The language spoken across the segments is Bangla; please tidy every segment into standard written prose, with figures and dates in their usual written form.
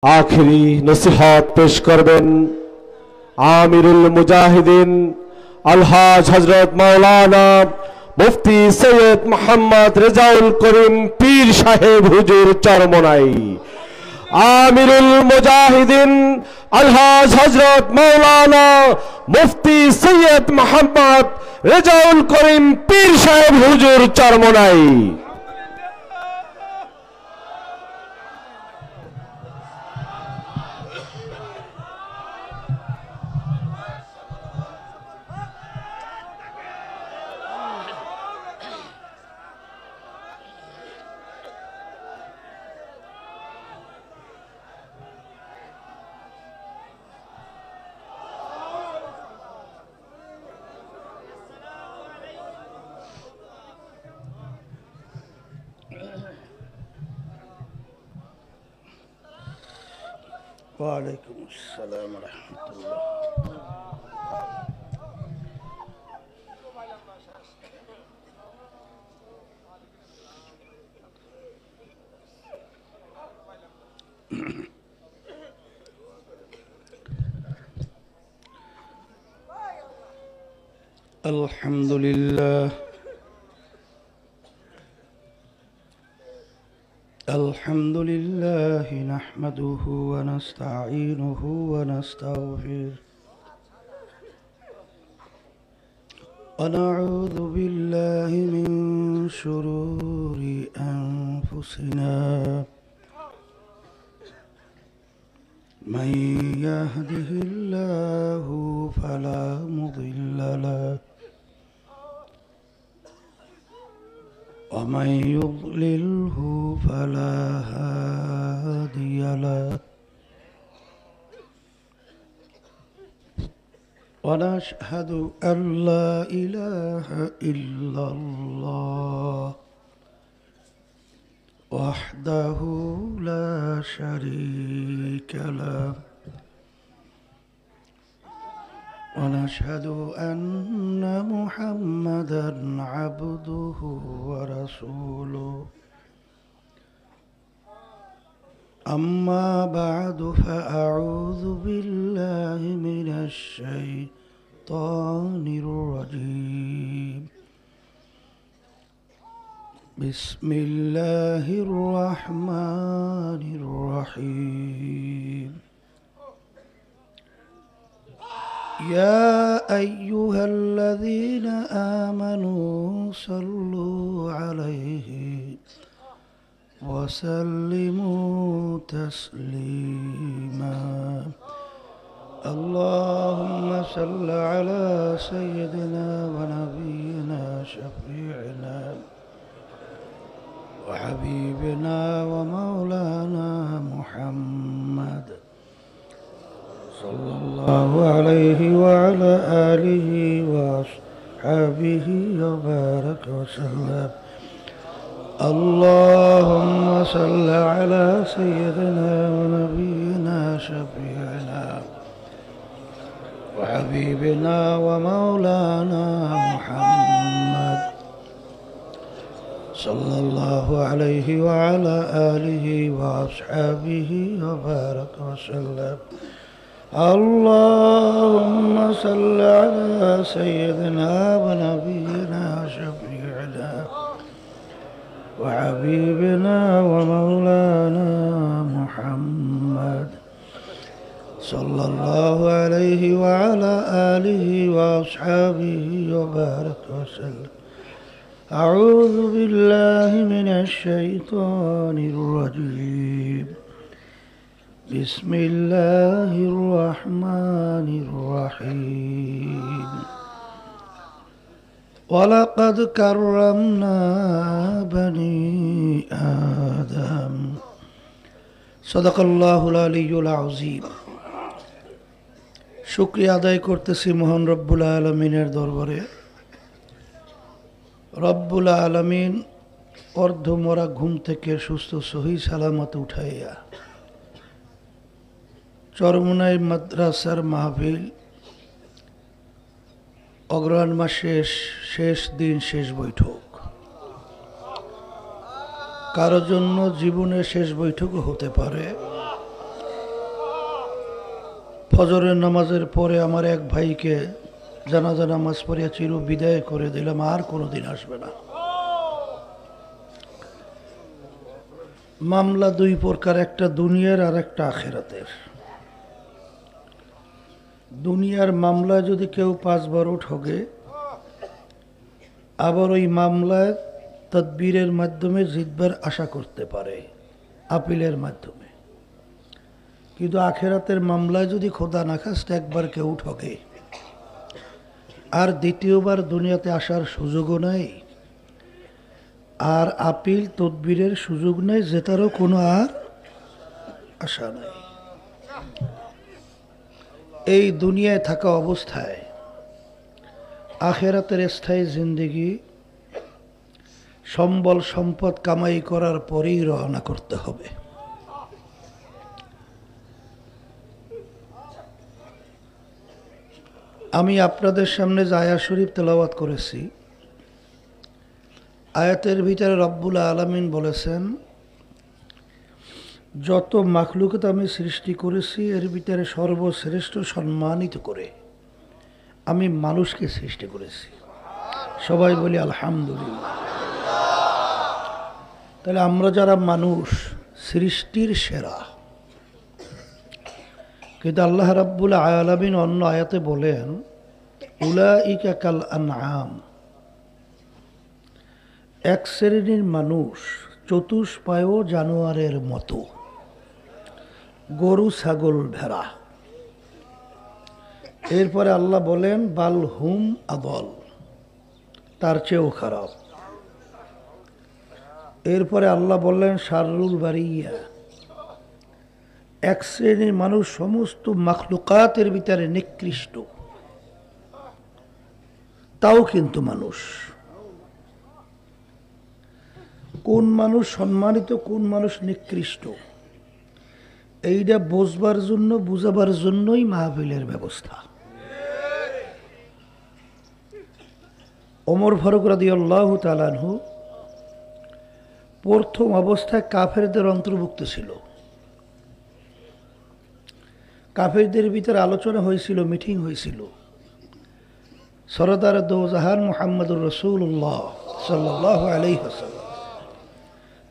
आखिरी नसीहत पेश करबेन आमिरुल मुजाहिदीन अलहाज हजरत मौलाना मुफ्ती सैयद मोहम्मद रेजाउल करीम पीर साहेब हुजूर चरमोनाई। आमिरुल मुजाहिदीन अलहाज हजरत मौलाना मुफ्ती सैयद मोहम्मद रेजाउल करीम पीर साहेब हुजूर चरमोनाई। वालेकुम अस्सलाम व रहमतुल्लाह। अल्हम्दुलिल्लाह अल्हम्दुलिल्लाह नहमदुहु व नस्तईनुहु व नस्तगफिरुह व नऊज़ु बिल्लाहि मिन शुरूरि अनफुसिना मन यहदिहिल्लाहु फला मुदिल्ल लहु वमन युضلله फला हादिय लहु वनशहदु अन ला इलाहा इल्लल्लाह वहदहु ला शरीक लहु वनशहदु अन्ना मुहम्मदन अब्दुहु व रसूलुहु अम्मा बअदु फअऊज़ु बिल्लाहि मिनश शैतानिर रजीम बिस्मिल्लाहिर रहमानिर रहीम या अय्युहल्लज़ीना आमनू सल्लू अलैहि वसल्लिमू तस्लीमा। अल्लाहुम्मा सल्लि अला सय्यिदिना व नबियिना शफीइना व हबीबिना व मौलाना मुहम्मद सल्लल्लाहु अलैहि व अला आलिहि व अस्हाबिहि व बारक व सल्लम। अल्लाहुम्मा सल्लि अला सय्यिदिना व नबियिना शफीइना व हबीबिना व मौलाना मुहम्मद सल्लल्लाहु अलैहि व अला आलिहि व अस्हाबिहि व बारक व सल्लम। अल्लाहुम्मा सल्लि अला सय्यिदिना व नबियिना शफीइना व हबीबिना व मौलाना मुहम्मद सल्लल्लाहु अलैहि व अला आलिहि व अस्हाबिहि व बारक व सल्लम। अऊज़ु बिल्लाहि मिनश शैतानिर रजीम बिस्मिल्लाहिर रहमानिर रहीम वलक़द कर्रमना बनी आदम सदक़ल्लाहुल अलिय्युल अज़ीम। शुक्रिया आदाय करतेছি মহান রব্বুল আলামিনের দরবারে। রব্বুল আলামিন অর্ধমরা ঘুম থেকে সুস্থ সহি সালামত উঠাইয়া চরমোনাই মাদ্রাসার মাহফিল অগ্রহায়ণ মাসের শেষ দিন শেষ বৈঠক কারো জন্য জীবনের শেষ বৈঠকও হতে পারে, ফজরের নামাজের পরে আমার এক ভাইকে জানাজা নামাজ পড়িয়া চির বিদায় করে দিলাম, আর কোনোদিন আসবে না। মামলা দুই প্রকার, একটা দুনিয়ার আর একটা আখেরাতের। দুনিয়ার মামলা যদি কেউ 5 বারও ঠকে, আবার ওই মামলায় তদবিরের মাধ্যমে জিতবার আশা করতে পারে, আপিলের মাধ্যমে। কিন্তু আখেরাতের মামলায় যদি খোদা না খাস্তে একবার কেউ ঠকে, আর দ্বিতীয়বার দুনিয়াতে আসার সুযোগও নাই, আর আপিল তদবিরের সুযোগ নেই, জেতারও কোনো আর আশা নাই। এই দুনিয়ায় থাকা অবস্থায় আখেরাতের স্থায়ী জিন্দেগি, সম্বল সম্পদ কামাই করার পরেই রওনা করতে হবে। আমি আপনাদের সামনে যে আয়াত শরীফ তেলাওয়াত করেছি, আয়াতের ভিতরে রব্বুল আলামিন বলেছেন, যত মাখলুকাত আমি সৃষ্টি করেছি এর ভিতরে সর্বশ্রেষ্ঠ সম্মানিত করে আমি মানুষকে সৃষ্টি করেছি। সবাই বলি আলহামদুলিল্লাহ। তাহলে আমরা যারা মানুষ, সৃষ্টির সেরা। কিন্তু আল্লাহ রাব্বুল আলামিন অন্য আয়াতে বলেন, উলাইকা কাল আনআম, এক শ্রেণীর মানুষ চতুষ্পায় জানোয়ারের মতো, গরু ছাগল ভেড়া। এরপরে আল্লাহ বলেন বাল হুম আদল, তার চেয়েও খারাপ। এরপরে আল্লাহ বললেন শাররুল বারিয়া, এক শ্রেণীর মানুষ সমস্ত মাখলুকাতের ভিতরে নিকৃষ্ট, তাও কিন্তু মানুষ। কোন মানুষ সম্মানিত, কোন মানুষ নিকৃষ্ট, এইটা বুঝবার জন্য, বুঝাবার জন্যই মাহফিলের ব্যবস্থা। ওমর ফারুক রাদিয়াল্লাহু তাআলা আনহু প্রথম অবস্থায় কাফেরদের অন্তর্ভুক্ত ছিল। কাফেরদের ভিতরে আলোচনা হয়েছিল, মিটিং হয়েছিল। সরদার দোজাহান মুহাম্মদুর রাসূলুল্লাহ সাল্লাল্লাহু আলাইহি ওয়াসাল্লাম,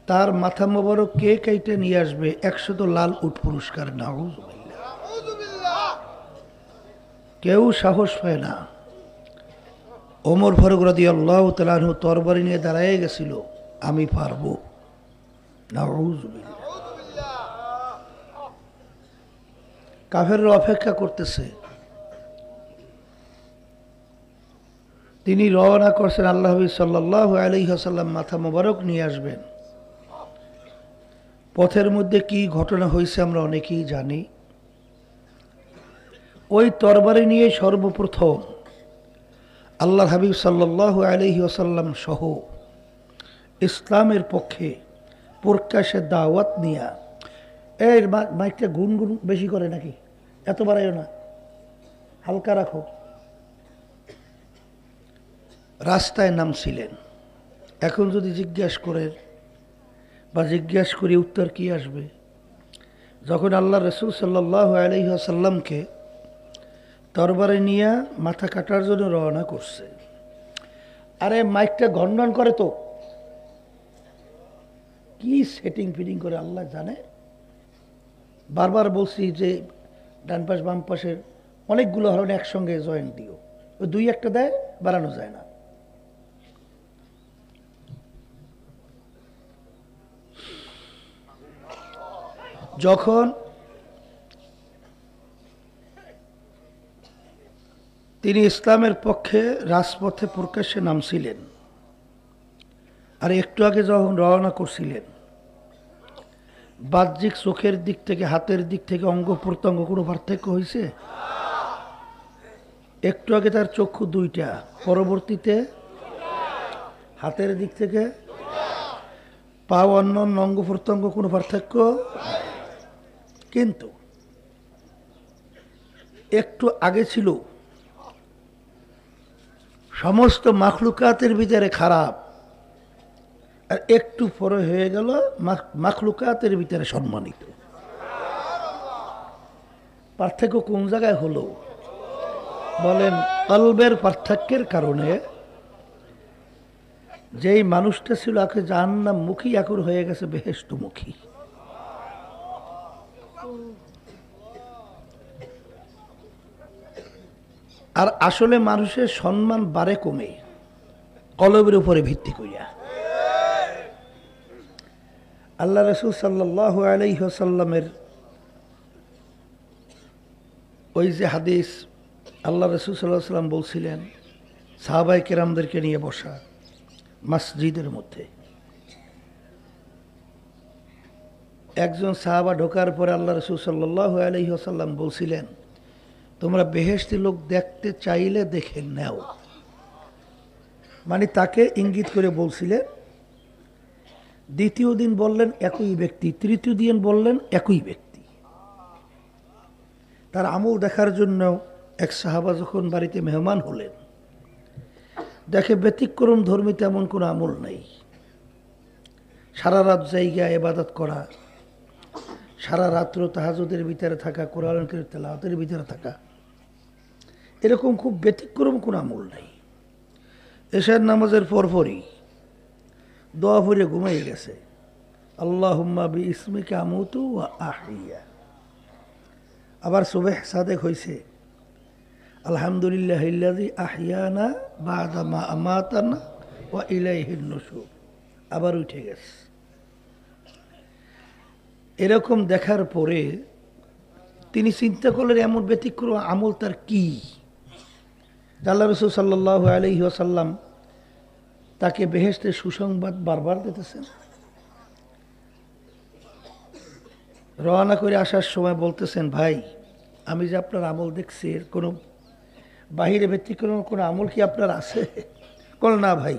তার মাথা মোবারক কে কেটে নিয়ে আসবে 100 লাল উট পুরস্কার। নাউযুবিল্লাহ। কেউ সাহস পায় না। ওমর ফারুক রাদিয়াল্লাহু তাআলা আনহু তরবারি নিয়ে দাঁড়ায় গেছিল, আমি পারবো। নাউযুবিল্লাহ। কাফেররা অপেক্ষা করতেছে। তিনি রওনা করছেন, আল্লাহ নবী সাল্লাল্লাহু আলাইহি ওয়াসাল্লাম মাথা মোবারক নিয়ে আসবেন। পথের মধ্যে কি ঘটনা হয়েছে আমরা অনেকেই জানি। ওই তরবারি নিয়ে সর্বপ্রথম আল্লাহ হাবিব সাল্লাল্লাহু আলাইহি ওয়াসাল্লাম সহ ইসলামের পক্ষে প্রকাশ্যে দাওয়াত নিয়া, এই মাইকটা গুনগুন বেশি করে নাকি, এত বাড়াইও না, হালকা রাখো। রাস্তায় নামছিলেন। এখন যদি জিজ্ঞাসা করেন বা জিজ্ঞাসা করি, উত্তর কি আসবে? যখন আল্লাহ রাসূল সাল্লাল্লাহু আলাইহি ওয়াসাল্লামকে তরবারি নিয়ে মাথা কাটার জন্য রওনা করছে, আরে মাইকটা ঘনঘন করে তো, কি সেটিং ফিটিং করে আল্লাহ জানে। বারবার বলছি যে ডান পাশ বাম পাশের অনেকগুলো হরণ একসঙ্গে জয়েন্ট দিও, ওই 2-1টা দেয়, বাড়ানো যায় না। যখন তিনি ইসলামের পক্ষে রাজপথে প্রকাশ্যে নামছিলেন, আর একটু আগে যখন রওনা করছিলেন, বাহ্যিক চোখের দিক থেকে, হাতের দিক থেকে অঙ্গ প্রত্যঙ্গ কোনো পার্থক্য হয়েছে? একটু আগে তার চক্ষু 2টা, পরবর্তীতে হাতের দিক থেকে পা, অন্য অঙ্গ প্রত্যঙ্গ কোনো পার্থক্য। কিন্তু একটু আগে ছিল সমস্ত মাখলুকাতের ভিতরে খারাপ, আর একটু পরে হয়ে গেল মাখলুকাতের ভিতরে সম্মানিত। পার্থক্য কোন জায়গায় হলো বলেন? কলবের পার্থক্যের কারণে যেই মানুষটা ছিল আগে জাহান্নাম মুখী এখন হয়ে গেছে বেহেশত মুখী। আর আসলে মানুষের সম্মান বাড়ে কমে কলবের উপরে ভিত্তি করিয়া। আল্লাহ রাসূল সাল্লাল্লাহু আলাইহি ওয়াসাল্লামের ওই যে হাদিস, আল্লাহ রাসূল সাল্লাল্লাহু আলাইহি ওয়াসাল্লাম বলছিলেন সাহাবায়ে কেরামদেরকে নিয়ে বসা মসজিদের মধ্যে, একজন সাহাবা ঢোকার পরে আল্লাহ রাসূল সাল্লাল্লাহু আলাইহি ওয়াসাল্লাম বলছিলেন, তোমরা বেহেশতি লোক দেখতে চাইলে দেখে নাও। মানে তাকে ইঙ্গিত করে বলছিলেন। দ্বিতীয় দিন বললেন একই ব্যক্তি, তৃতীয় দিন বললেন একই ব্যক্তি। তার আমল দেখার জন্য এক সাহাবা যখন বাড়িতে মেহমান হলেন, দেখে ব্যতিক্রম ধর্মী তেমন কোনো আমল নেই। সারা রাত জায়গায় ইবাদত করা, সারা রাত্র তাহাজ্জুদের ভিতরে থাকা, কোরআন তেলাওয়াতের ভিতরে থাকা, এরকম খুব ব্যতিক্রম কোনো আমল নেই। এশার নামাজের পরপরই দোয়া পড়ে ঘুমিয়ে গেছে, আল্লাহুম্মা বিইসমিকা আমুতু ওয়া আহইয়া। আবার সুবহ সাদেক হয়েছে, আলহামদুলিল্লাহিল্লাযী আহইয়ানা বা'দা মা আমাতানা ওয়া ইলাইহিন নুশুর। আবার উঠে গেছে। এরকম দেখার পরে তিনি চিন্তা করলেন এমন ব্যতিক্রম আমল তার কি? আল্লাহ রাসূল সাল্লাল্লাহু আলাইহি ওয়াসাল্লাম তাকে বেহেশতের সুসংবাদ বারবার দিতেছেন। রওনা করে আসার সময় বলতেছেন, ভাই আমি যে আপনার আমল দেখছি, এর কোনো বাহিরে ব্যতিক্রম কোনো আমল কি আপনার আছে? বল না ভাই,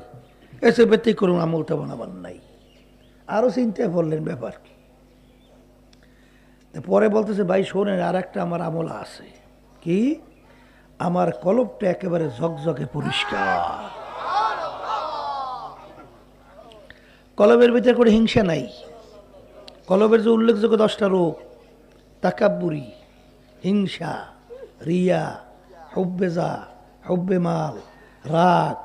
এসে ব্যতিক্রম আমলটা বানাবার নাই। আরও চিন্তায় পড়লেন ব্যাপার কি। পরে বলতেছে, ভাই শোনেন, আর একটা আমার আমল আছে। কি? আমার কলবটা একেবারে ঝকঝকে পরিষ্কার। কলবের ভিতরে করে হিংসা নাই। কলবের যে উল্লেখযোগ্য 10টা রোগ, তাকাব্বুরি, হিংসা, রিয়া, হুব্বে যা, হুব্বে মাল, রাগ,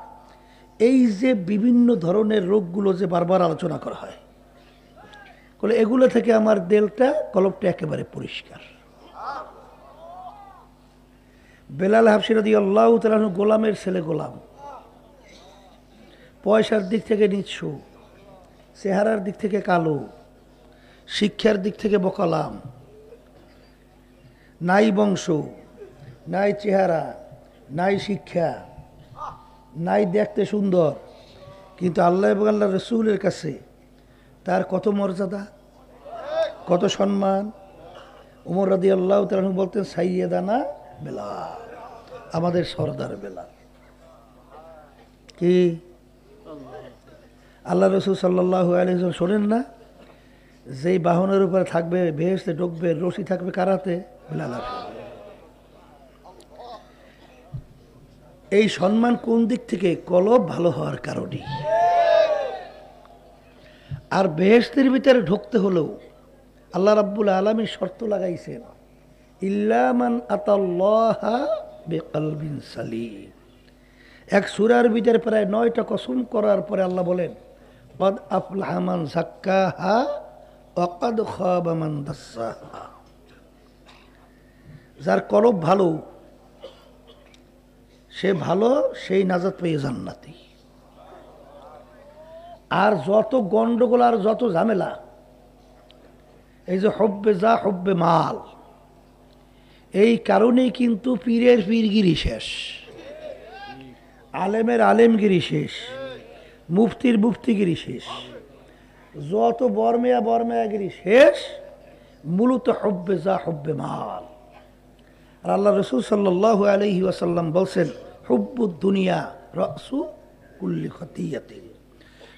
এই যে বিভিন্ন ধরনের রোগগুলো যে বারবার আলোচনা করা হয়, বলে এগুলো থেকে আমার দিলটা, কলবটা একেবারে পরিষ্কার। বেলাল হাবশী রাদিয়াল্লাহু তাআলা আনহু গোলামের ছেলে, গোলাম, পয়সার দিক থেকে নিঃস্ব, চেহারার দিক থেকে কালো, শিক্ষার দিক থেকে বকালাম, নাই বংশ, নাই চেহারা, নাই শিক্ষা, নাই দেখতে সুন্দর, কিন্তু আল্লাহ এবং আল্লাহ রসুলের কাছে তার কত মর্যাদা, কত সম্মান। ওমর রাদিয়াল্লাহু তাআলা আনহু বলতেন, সাইয়্যিদানা বেলাল, আমাদের সরদার বেলাল। কি আল্লাহ রসুল সাল্লাল্লাহু আলাইহি ওয়াসাল্লাম শোনেন না, যেই বাহনের উপরে থাকবে, বেহেশতে ঢুকবে, রশি থাকবে কারাতে, বেলাল আসবে। এই সম্মান কোন দিক থেকে? কলব ভালো হওয়ার কারণে। আর বেহেশতের ভিতরে ঢুকতে হলেও আল্লাহ রাব্বুল আলামিন শর্ত লাগাইছেন, ইল্লা মান আতাল্লাহা বিকলবিন সালিম। এক সূরার ভিতরে প্রায় 9টা কসম করার পরে আল্লাহ বলেন, ক্বাদ আফলাহা মান যাক্কাহা ওয়া ক্বাদ খাবা মান দাসসাহা। যার কলব ভালো, সে ভালো, সেই নাজাত পেয়ে জান্নাতি। আর যত গন্ডগোল আর যত ঝামেলা, এই যে হব্বে যা, হব্বে মাল, এই কারণেই কিন্তু পীরের পীরগিরি শেষ, আলেমের আলেমগিরি শেষ, মুফতির মুফতিগিরি শেষ, যত বর্মেয়া বর্মেয়াগিরি শেষ, মূলত হব্বে যা, হব্বে মাল। আর আল্লাহ রসুল সাল্লাল্লাহু আলাইহি ওয়াসাল্লাম বলছেন, হুব্বুদ দুনিয়া রাসু কুল্লি খতিয়াতিন।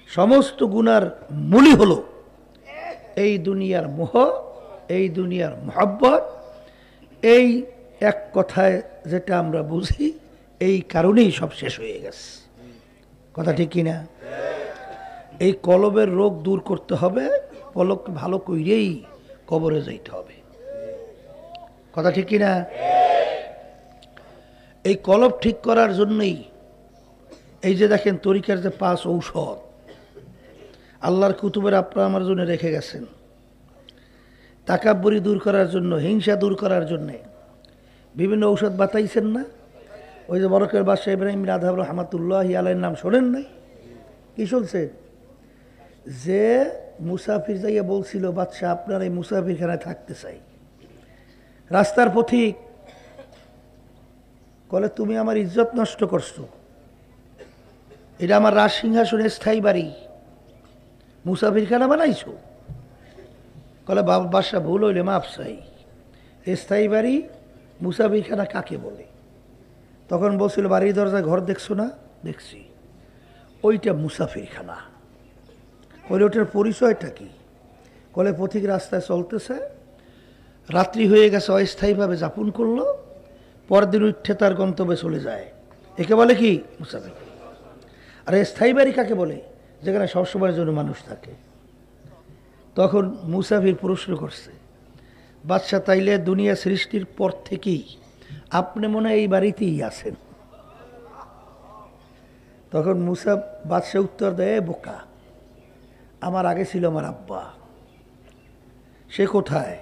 সমস্ত গুনার মূলই হলো এই দুনিয়ার মোহ, এই দুনিয়ার মহব্বত। এই এক কথায় যেটা আমরা বুঝি, এই কারণেই সব শেষ হয়ে গেছে। কথা ঠিক কিনা? এই কলবের রোগ দূর করতে হবে, কলব ভালো কইরেই কবরে যাইতে হবে। কথা ঠিক কিনা? এই কলব ঠিক করার জন্যই এই যে দেখেন তরিকার যে 5 ঔষধ আল্লাহর কুতুবের আপনারা আমার জন্য রেখে গেছেন, তাকাব্বুরি দূর করার জন্য, হিংসা দূর করার জন্য বিভিন্ন ঔষধ বাতাইছেন না? ওই যে বরকের বাদশাহ ইব্রাহিম বিন আদহাম রহমাতুল্লাহি আলাইহির নাম শোনেন নাই? কি শুনছেন? যে মুসাফির যাইয়া বলছিল, বাদশাহ আপনার এই মুসাফিরখানায় থাকতে চাই। রাস্তার পথিক বলে, তুমি আমার ইজ্জত নষ্ট করছো, এটা আমার রাজ সিংহাসনের স্থায়ী বাড়ি, মুসাফিরখানা বানাইছো। বলে, বাদশাহ ভুল হইলে মাপ চাই, স্থায়ী বাড়ি মুসাফিরখানা কাকে বলে? তখন বলছিল, বাড়ির দরজায় ঘর দেখছো না? দেখছি, ওইটা মুসাফিরখানা। বলে, ওটার পরিচয়টা কি? বলে, পথিক রাস্তায় চলতেছে, রাত্রি হয়ে গেছে, অস্থায়ীভাবে যাপন করলো, পরদিন উঠে তার গন্তব্যে চলে যায়, একে বলে কি? মুসাফির। আর স্থায়ী বাড়ি কাকে বলে? যেখানে সবসময়ের জন্য মানুষ থাকে। তখন মুসাফির প্রশ্ন করছে, বাদশাহ তাইলে দুনিয়া সৃষ্টির পর থেকেই আপনি মনে হয় এই বাড়িতেই আছেন? তখন বাদশাহ উত্তর দেয়, বোকা, আমার আগে ছিল আমার আব্বা। সে কোথায়?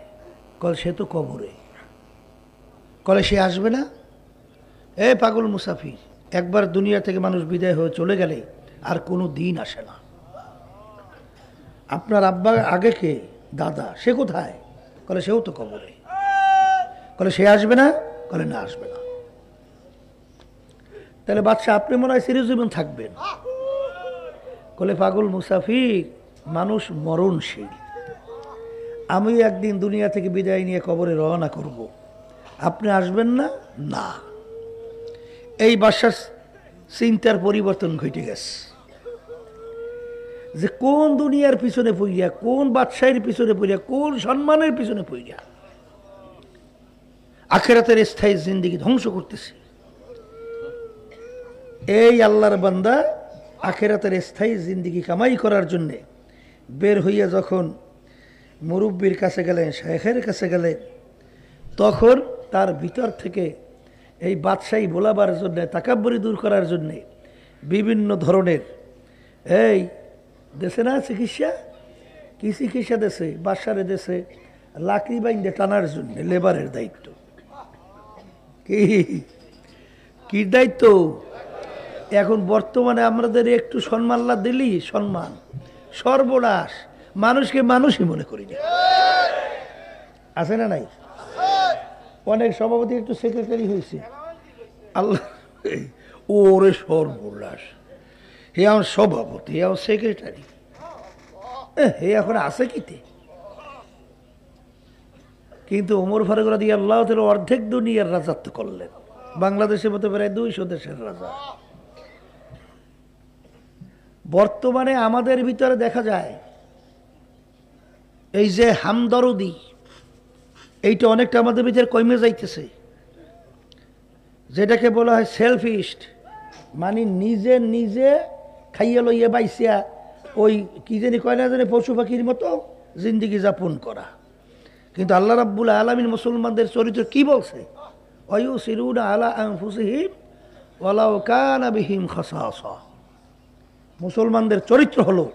কল, সে তো কবরে। কলে, সে আসবে না? এ পাগল মুসাফির, একবার দুনিয়া থেকে মানুষ বিদায় হয়ে চলে গেলে আর কোনো দিন আসে না। আপনার আব্বা আগে কে? দাদা। সে কোথায়? কলে, সেও তো কবরে। কলে, সে আসবে না? কলে, না, আসবে না। তাহলে বাদশাহ আপনি মনে হয় চিরজীবন থাকবেন। কলে, পাগল মুসাফির, মানুষ মরণশীল, আমি একদিন দুনিয়া থেকে বিদায় নিয়ে কবরে রওনা করব, আপনি আসবেন না? না। এই বাদশার চিন্তার পরিবর্তন ঘটে গেছে, যে কোন দুনিয়ার পিছনে পড়িয়া, কোন বাদশাহের পিছনে পড়িয়া, কোন সম্মানের পিছনে পড়িয়া আখিরাতের স্থায়ী জিন্দেগি ধ্বংস করতেছে। এই আল্লাহর বান্দা আখিরাতের স্থায়ী জিন্দেগি কামাই করার জন্যে বের হইয়া যখন মুরব্বির কাছে গেলেন, শেখের কাছে গেলেন, তখন তার ভিতর থেকে এই বাদশাহী বোলাবার জন্যে, তাকাব্বুরি দূর করার জন্যে বিভিন্ন ধরনের এই দেশে না চিকিৎসা, কি চিকিৎসা দেশে? বাদশারে দেশে লাকড়ি বাইন্দে টানার জন্য লেবারের দায়িত্ব। কি দায়িত্ব? এখন বর্তমানে আমাদের একটু সম্মান দিলি সম্মান, সর্বনাশ, মানুষকে মানুষই মনে করি না। আছে না নাই? অনেক সভাপতি একটু সেক্রেটারি হয়েছে, আল্লাহ, ওরে সর্বনাশ, হে আমার সভাপতি, হে আমার সেক্রেটারি, হে এখন আছে কিতে? কিন্তু ওমর ফারুক রাদিয়াল্লাহু তাআলা অর্ধেক দুনিয়ার রাজত্ব করলেন, বাংলাদেশের মতো প্রায় 200 দেশের রাজা। বর্তমানে আমাদের ভিতরে দেখা যায় এই যে হামদরদি, এইটা অনেকটা আমাদের ভিতরে কমে যাইতেছে, যেটাকে বলা হয় সেলফিস্ট, মানে নিজে নিজে খাইয়া লইয়া বাইসিয়া ওই কি জানি কয় না জানি পশু পাখির মতো জিন্দিগি যাপন করা। কিন্তু আল্লাহ রাব্বুল আলামিন মুসলমানদের চরিত্র কি বলছে? ওয়ায়ুসিরুনা আলা আনফুসিহিম ওয়ালাউ কানা বিহিম খাসাসা। মুসলমানদের চরিত্র হলো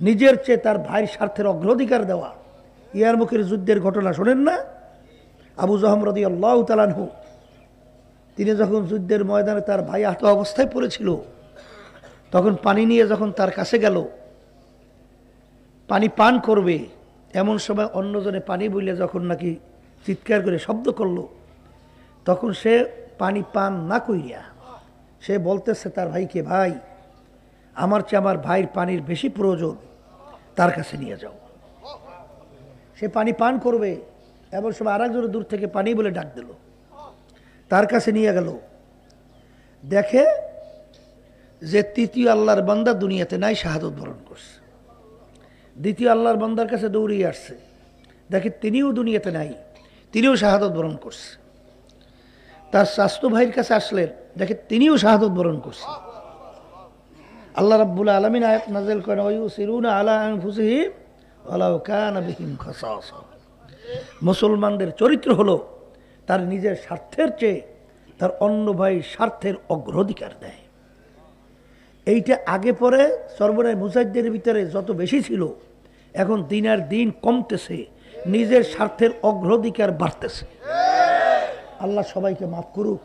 নিজের চেয়ে তার ভাইয়ের স্বার্থের অগ্রাধিকার দেওয়া। ইয়ারমুকের যুদ্ধের ঘটনা শোনেন না? আবু জাহম রাদিয়াল্লাহু তাআলা আনহু, তিনি যখন যুদ্ধের ময়দানে তার ভাই আহত অবস্থায় পড়েছিল, তখন পানি নিয়ে যখন তার কাছে গেল, পানি পান করবে, এমন সময় অন্যজনে পানি বইলে যখন নাকি চিৎকার করে শব্দ করলো, তখন সে পানি পান না কইরা সে বলতেছে তার ভাইকে, ভাই, আমার চেয়ে আমার ভাইয়ের পানির বেশি প্রয়োজন, তার কাছে নিয়ে যাও। সে পানি পান করবে, এমন সময় আরেকজন দূর থেকে পানি বলে ডাক দিল, তার কাছে নিয়ে গেল, দেখে যে তৃতীয় আল্লাহর বান্দা দুনিয়াতে নাই, শাহাদত বরণ করছে। দ্বিতীয় আল্লাহর বান্দার কাছে দৌড়িয়ে আসছে, দেখে তিনিও দুনিয়াতে নাই, তিনিও শাহাদত বরণ করছে। তার স্বাস্থ্য ভাইয়ের কাছে আসলেন, দেখে তিনিও শাহাদত বরণ করছে। আল্লাহ রাব্বুল আলামিন আয়াত নাযিল করেন, ওয়ায়ুসিরুনা আলা আনফুসিহিম ওয়ালাউ কানা বিহিম খাসাসা। মুসলমানদের চরিত্র হলো তার নিজের স্বার্থের চেয়ে তার অন্য ভাই স্বার্থের অগ্রাধিকার দেয়। এইটা আগে পরে সর্বনায় মুজাহিদের ভিতরে যত বেশি ছিল, এখন দিনের দিন কমতেছে, নিজের স্বার্থের অগ্রাধিকার বাড়তেছে। আল্লাহ সবাইকে মাফ করুক।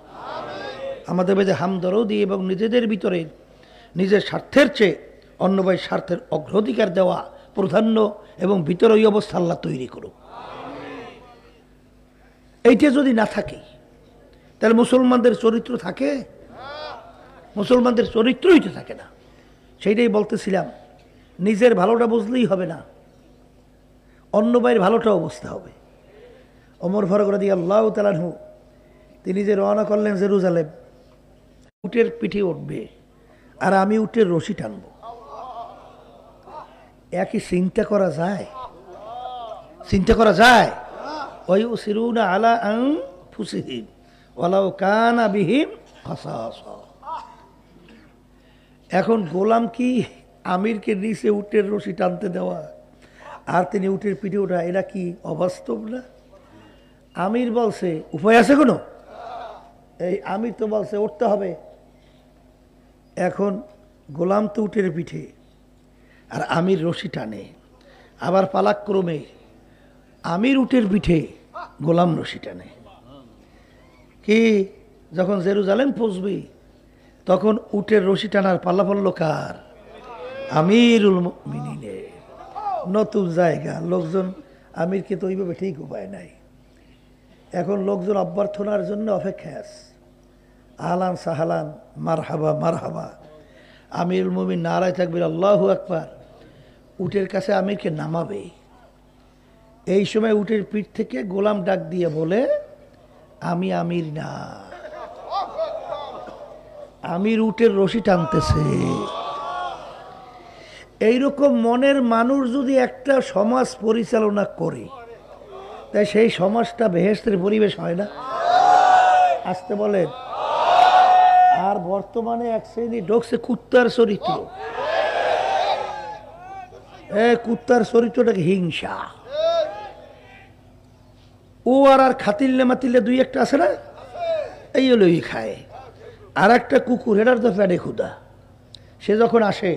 আমাদের বেজে হামদরদি এবং নিজেদের ভিতরে নিজের স্বার্থের চেয়ে অন্য ভাই স্বার্থের অগ্রাধিকার দেওয়া প্রাধান্য এবং ভিতরে ওই অবস্থা আল্লাহ তৈরি করুক। এইটা যদি না থাকে তাহলে মুসলমানদের চরিত্র থাকে? মুসলমানদের চরিত্রই তো থাকে না। সেইটাই বলতেছিলাম, নিজের ভালোটা বুঝলেই হবে না, অন্য ভাইয়ের ভালোটাও বুঝতে হবে। ওমর ফারুক রাদিয়াল্লাহু তাআলা আনহু তিনি যে রওনা করলেন জেরুজালেম, উটের পিঠে উঠবে আর আমি উটের রশি টানব, একই চিন্তা করা যায়? চিন্তা করা যায়? ওয়ায়ুসিরুনা আলা আনফুসিহিম ওয়ালাউ কানা বিহিম খাসাসা। এখন গোলাম কি আমিরকে নিচে উটের রশি টানতে দেওয়া আর তিনি উটের পিঠে ওঠা, এটা কি অবাস্তব না? আমির বলছে উপায় আছে কোনো? এই আমির তো বলছে উঠতে হবে। এখন গোলাম তো উটের পিঠে আর আমির রশি টানে, আবার পালাক্রমে আমির উটের পিঠে গোলাম রশি টানে। কি যখন জেরুজালেম পৌঁছবি তখন উটের রশি টানার পাল্লা পড়ল কার? আমিরুল মুমিনিনের। নতুন জায়গা, লোকজন আমিরকে তো ওইভাবে ঠিক উপায় নাই। এখন লোকজন অভ্যর্থনার জন্য অপেক্ষায় আছে, আহলান সাহালান মারহাবা মারহাবা। আমিরুল মুমিন নারায় তাকবীর আল্লাহু আকবার, উটের কাছে আমিরকে নামাবে। এই সময় উটের পিঠ থেকে গোলাম ডাক দিয়ে বলে, আমি আমির না, আমির উটের রশি টানতেছে। এইরকম মনের মানুষ যদি একটা সমাজ পরিচালনা করে, তাই সেই সমাজটা বেহেশতের পরিবেশ হয় না? আসতে বলেন। আর বর্তমানে এক শ্রেণী ঢোকছে কুত্তার চরিত্র। কুত্তার চরিত্রটাকে হিংসা। ও আর খাতিল্লে মাতিল্লে দুই একটা আছে না, এই হলো খায়। আর একটা কুকুর, এটার তো প্যাডে ক্ষুদা, সে যখন আসে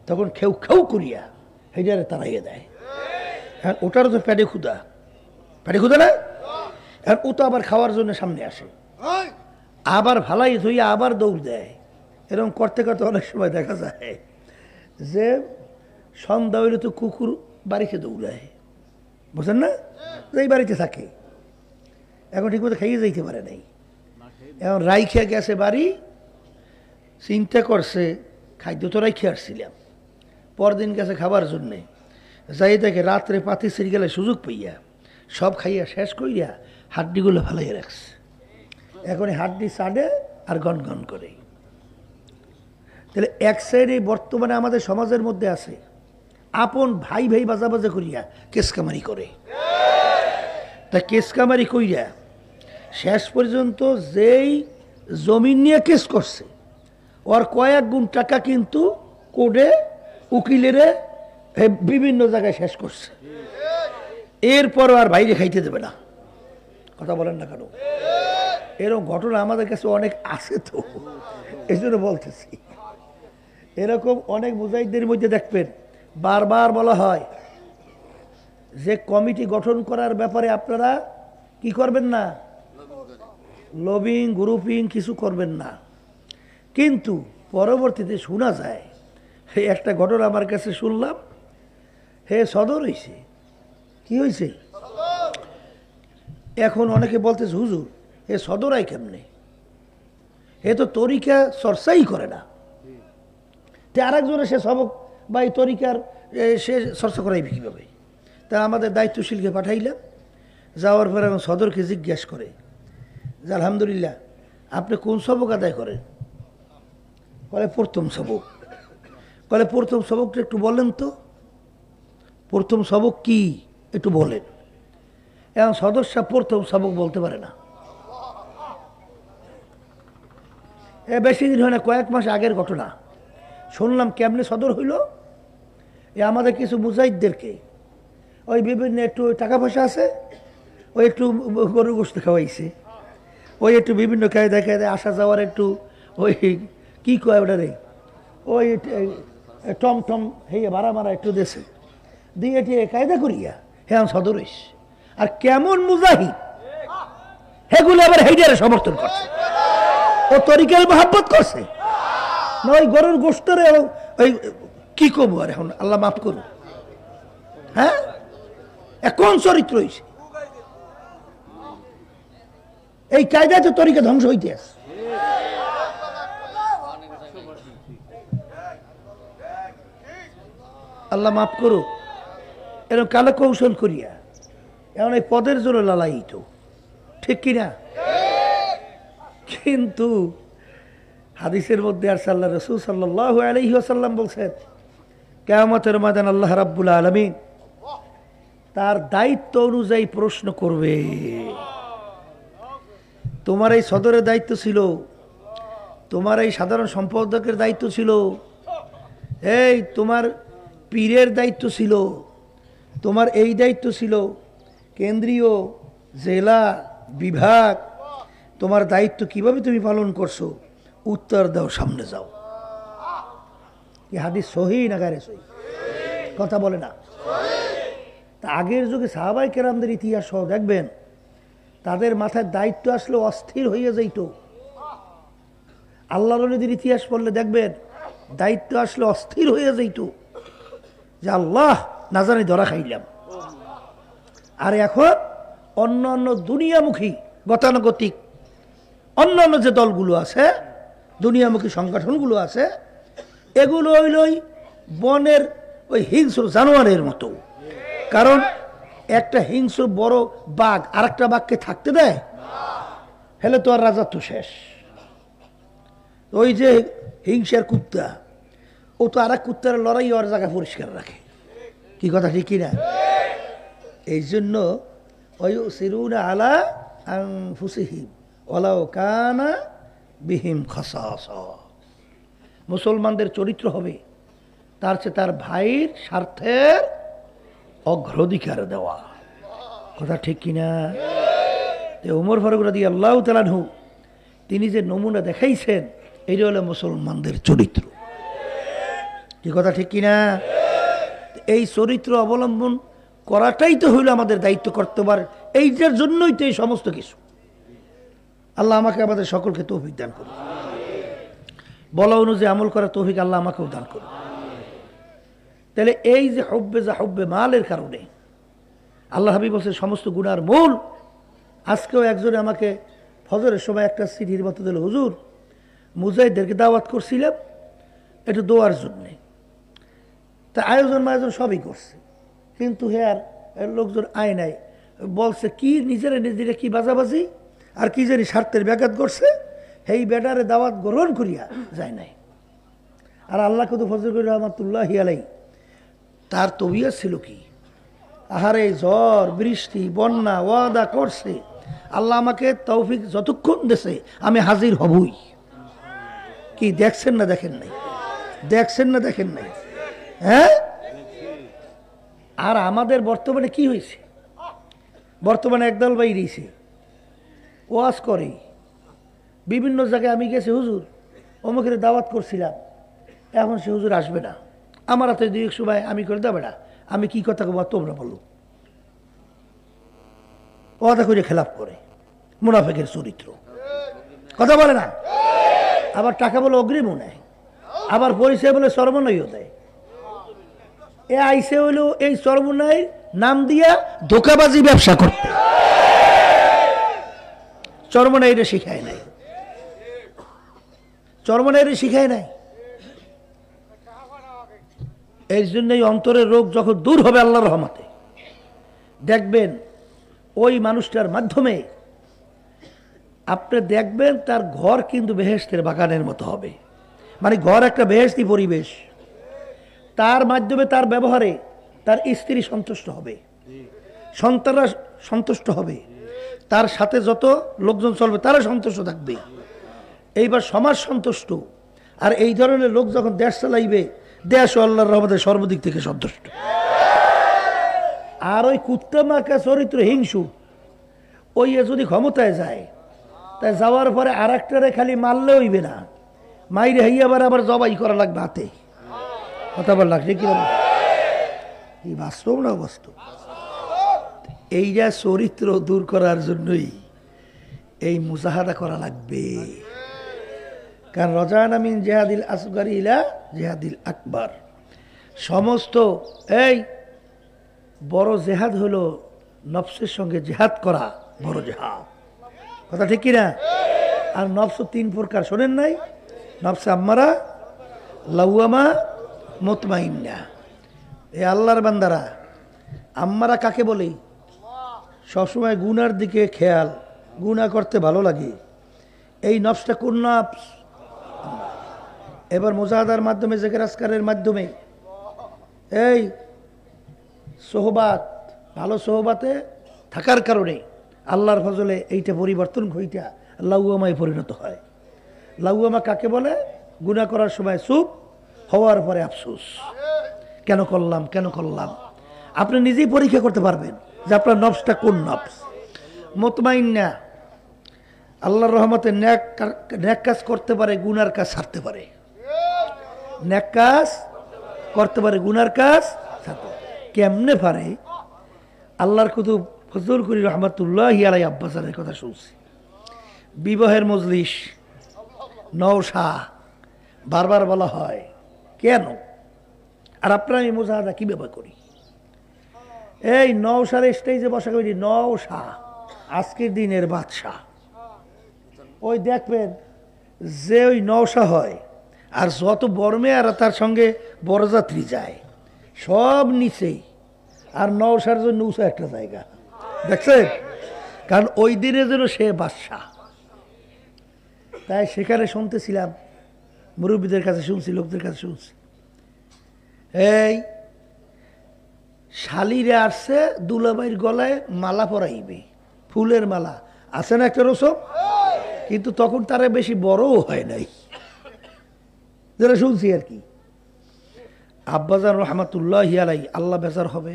তখন খেউ খেউ করিয়া হেজারে তাড়াইয়ে দেয়। হ্যাঁ, ওটারও তো প্যাডে ক্ষুদা, প্যাডে ক্ষুদা না? আর ও তো আবার খাওয়ার জন্য সামনে আসে, আবার ভালাই ধুইয়া আবার দৌড় দেয়। এরকম করতে করতে অনেক সময় দেখা যায় যে সন্ধ্যা হইলে তো কুকুর বাড়িতে দৌড়ায়, বুঝলেন না? এই বাড়িতে থাকে, এখন ঠিক মতো খাইয়ে যাইতে পারে নাই। এখন রাইখিয়া গেছে বাড়ি, চিন্তা করছে খাদ্য তো রাইখে আসছিলাম, পরদিন গেছে খাবার জন্যে, যাই দেখে রাত্রে পাতি সিরি গেলে সুযোগ পাইয়া সব খাইয়া শেষ করিয়া হাড্ডিগুলো ফেলাইয়া রাখছে। এখন হাড্ডি চাডে আর গন গন করে। তাহলে এক সাইডে বর্তমানে আমাদের সমাজের মধ্যে আছে আপন ভাই ভাই বাজাবাজা করিয়া কেসকামারি করে। তা কেসকামারি কইরা শেষ পর্যন্ত যেই জমিন নিয়ে কেস করছে ওর কয়েক গুণ টাকা কিন্তু কোর্টে উকিলেরে বিভিন্ন জায়গায় শেষ করছে। এরপরও আর বাইরে খাইতে দেবে না। কথা বলেন না কেন? এরকম ঘটনা আমাদের কাছে অনেক আছে, তো এই জন্য বলতেছি। এরকম অনেক মুজাহিদদের মধ্যে দেখবেন বারবার বলা হয় যে কমিটি গঠন করার ব্যাপারে আপনারা কি করবেন না, লবিং গ্রুপিং কিছু করবেন না। কিন্তু পরবর্তীতে শোনা যায়, একটা ঘটনা আমার কাছে শুনলাম, সদর হয়েছে। কি হয়েছে? এখন অনেকে বলতেছে হুজুর সদর আই কেমনে, তো তরিকা চর্চাই করে না। তে আরেকজনে সে সবক বা এই তরিকার সে চর্চা করাইবে কীভাবে? তা আমাদের দায়িত্বশীলকে পাঠাইলাম, যাওয়ার পরে এখন সদরকে জিজ্ঞেস করে যে আলহামদুলিল্লাহ আপনি কোন সবক আদায় করেন? বলে প্রথম সবক। বলে প্রথম সবকটা একটু বলেন তো, প্রথম সবক কি একটু বলেন। এখন সদস্য প্রথম সবক বলতে পারে না। বেশি দিন হয় না, কয়েক মাস আগের ঘটনা শুনলাম। কেমনে সদর হইল? আমাদের কিছু মুজাহিদদেরকে ওই বিভিন্ন একটু টাকা পয়সা আছে, ওই একটু গরুর গোশত খাওয়াইছে, ওই একটু বিভিন্ন কায়দায় কায়দায় আসা যাওয়ার একটু ওই কি কয় ওটা রে, ওই টম টম হেয়ে ভাড়া মারা একটু দেশে দিয়ে এটি কায়দা করিয়া হ্যাঁ সদর হইস। আর কেমন মুজাহিদ হেগুলো আবার হেইডারে সমর্থন করছে, ও তরিকাল মহাব্বত করছে না ওই গরুর গোশতরে ওই কি কবো আর এখন আল্লাহ মাফ করুন। হ্যাঁ এখন চরিত্র হইছে এই কায়দায় তো তরিকা ধ্বংস হইতে আছে। আল্লাহ মাফ করো, এরকম কালো কৌশল করিয়া এমন এই পদের জন্য লালাই তো ঠিক কিনা। কিন্তু হাদিসের মধ্যে আর সাল্লাহ রসুল সাল্লাল্লাহু আলাইহি ওয়াসাল্লাম বলছেন কিয়ামতের ময়দান আল্লাহ রাব্বুল আলামিন তার দায়িত্ব অনুযায়ী প্রশ্ন করবে। তোমার এই সদরের দায়িত্ব ছিল, তোমার এই সাধারণ সম্পাদকের দায়িত্ব ছিল, এই তোমার পীরের দায়িত্ব ছিল, তোমার এই দায়িত্ব ছিল, কেন্দ্রীয় জেলা বিভাগ তোমার দায়িত্ব কিভাবে তুমি পালন করছো, উত্তর দাও, সামনে যাও। কি হাদিস সহি না গারে সহি? কথা বলে না। তা আগের যুগে সাহাবায়ে কেরামদের ইতিহাস সহ দেখবেন তাদের মাথায় দায়িত্ব আসলে অস্থির হয়ে যাইত। আল্লাহর ওলিদের ইতিহাস পড়লে দেখবেন দায়িত্ব আসলে অস্থির হয়ে যাইত যে আল্লাহ না জানি ধরা খাইলাম। আর এখন অন্য অন্য দুনিয়ামুখী গতানুগতিক অন্যান্য যে দলগুলো আছে, দুনিয়ামুখী সংগঠনগুলো আছে, এগুলো হইলই বনের ওই হিংস্র জানোয়ারের মতো। কারণ একটা হিংস্র বড় বাঘ আর একটা বাঘকে থাকতে দেয়, হেলে তো আর রাজত্ব শেষ। ওই যে হিংসার কুত্তা, ও তো আর এক কুত্তার লড়াই ওর জায়গা পরিষ্কার রাখে। কি কথা ঠিক কিনা? এই জন্য ওই সিরুনা আলা আনফুসিহিম ওয়ালাউ কানা বিহিম খাসাসা। মুসলমানদের চরিত্র হবে তার চেয়ে তার ভাইয়ের স্বার্থের অগ্রাধিকার দেওয়া। কথা ঠিক কিনা? ওমর ফারুক রাদিয়াল্লাহু তাআলা আনহু তিনি যে নমুনা দেখাইছেন, এই হলো মুসলমানদের চরিত্র। কি কথা ঠিক কিনা? এই চরিত্র অবলম্বন করাটাই তো হইল আমাদের দায়িত্ব, কর্তব্য। এইটার জন্যই তো এই সমস্ত কিছু। আল্লাহ আমাকে আমাদের সকলকে তৌফিক দান করুন, বলা অনুযায়ী আমল করার তৌফিক আল্লাহ আমাকেও দান করুন। তাহলে এই যে হুব্বে মালের কারণে আল্লাহ হাবিব বলছে সমস্ত গুনার মূল। আজকেও একজনে আমাকে ফজরের সময় একটা চিঠির মতো দিল, হুজুর মুজাহিদদেরকে দাওয়াত করছিলাম একটু দোয়ার জন্যে, তা আয়োজন সবই করছে, কিন্তু হ্যাঁ লোকজন আয় নাই। বলছে কি নিজেরা নিজেরা কি বাজাবাজি আর কি জানি স্বার্থের ব্যাঘাত করছে, এই বেটারে দাওয়াত গ্রহণ করিয়া যায় নাই। আর আল্লাহ কিন্তু ফজল করিম রহমাতুল্লাহি আলাইহি তার তবিয়া ছিল কি, আহারে ঝড় বৃষ্টি বন্যা ওয়াদা করছে, আল্লাহ আমাকে তৌফিক যতক্ষণ দেছে আমি হাজির হবই। কি দেখছেন না দেখেন নাই? দেখছেন না দেখেন নাই? হ্যাঁ। আর আমাদের বর্তমানে কি হয়েছে, বর্তমানে একদল বাইরেছে ওয়াজ করে বিভিন্ন জায়গায়। আমি গেছি হুজুর অমুকের দাওয়াত করছিলাম, এখন সে হুজুর আসবে না, আমার হাতে দুই এক সময় আমি করে দেবে না, আমি কি কথা কব তোমরা বলো। ওয়াদা করে খেলাপ করে, মুনাফিকের চরিত্র। কথা বলে না। আবার টাকা বলে অগ্রিমও নেয়, আবার পরিচয় বলে সর্বনয়ও দেয়। এ আইসে হইল এই সর্বনয় নাম দিয়া ধোকাবাজি ব্যবসা করতে। চরমনাইরে শিখায় নাই, চরমনাইরে শিখায় নাই। এই জন্যই অন্তরের রোগ যখন দূর হবে আল্লাহর রহমতে, দেখবেন ওই মানুষটার মাধ্যমে আপনি দেখবেন তার ঘর কিন্তু বেহেশতের বাগানের মতো হবে। মানে ঘর একটা বেহেশতি পরিবেশ। তার মাধ্যমে তার ব্যবহারে তার স্ত্রী সন্তুষ্ট হবে, সন্তানরা সন্তুষ্ট হবে, তার সাথে যত লোকজন চলবে তারা সন্তুষ্ট থাকবে। এইবার সমাজ সন্তুষ্ট। আর এই ধরনের লোক যখন দেশ চালাইবে, দেশ আল্লাহর রহমতে সর্বদিক থেকে সন্তুষ্ট। আর ওই কুত্তা মার্কা চরিত্র হিংসু ওই যদি ক্ষমতায় যায় তাই যাওয়ার পরে আর একটারে খালি মারলে হইবে না, মাইরে হইয়াবার আবার জবাই করা লাগবে হাতে। কথা বল লাগছে কি এই বাস্তব না বাস্তব? এই যা চরিত্র দূর করার জন্যই এই মুজাহাদা করা লাগবে। কারণ রজানা মিন জেহাদিল আসগারি ইলা জেহাদিল আকবার, সমস্ত এই বড় জেহাদ হলো নফসের সঙ্গে জেহাদ করা, বড় জেহাদ। কথা ঠিক কিনা? আর নফস 3 প্রকার, শোনেন নাই? নফসে আম্মারা, লাওয়ামা, মুতমাইন্না। এই আল্লাহর বান্দারা আম্মারা কাকে বলে? সবসময় গুনার দিকে খেয়াল, গুনাহ করতে ভালো লাগে। এই নফসটা কোন নফস? এবার মুজাহাদার মাধ্যমে, জিকির আজকারের মাধ্যমে, এই সোহবাত, ভালো সোহবাতে থাকার কারণে আল্লাহর ফজলে এইটা পরিবর্তন ঘইটা লাউয়ামায় পরিণত হয়। লাউয়ামা কাকে বলে? গুনাহ করার সময় চুপ, হওয়ার পরে আফসোস, কেন করলাম কেন করলাম। আপনি নিজেই পরীক্ষা করতে পারবেন যে আপনার নফসটা কোন নফস। মুতমাইন্না আল্লাহর রহমতে নেক কাজ করতে পারে, গুনার কাজ ছাড়তে পারে। নেক কাজ করতে পারে, গুনার কাজ ছাড়তে পারে। কেমনে পারে? আল্লাহর কুতুব ফজল করি রহমাতুল্লাহি আলাইহি আব্বাসারের কথা শুনছি। বিবাহের মজলিস, নওশা বারবার বলা হয় কেন? আর আপনারা এই মুজাহাদা কিভাবে করি? এই নওশার স্টেজে বসা করি, নওশা আজকের দিনের বাদশাহ। ওই দেখবেন যে ওই নওশা হয় আর যত বড় মেয়ে আর তার সঙ্গে বরযাত্রী যায় সব নিচেই, আর নওশার জন্য উঁচু একটা জায়গা, দেখছেন? কারণ ওই দিনের জন্য সে বাদশাহ। তাই সেখানে শুনতেছিলাম, মুরব্বীদের কাছে শুনছি, লোকদের কাছে শুনছি, এই শালিরে আসছে দুলাবাইর গলায় মালা পরাইবে, ফুলের মালা আছে না একটা রসম, কিন্তু তখন তারা বেশি বড়ও হয় নাই, যেটা শুনছি আর কি। আব্বাজান রহমাতুল্লাহি আলাইহি, আল্লাহ বেজার হবে,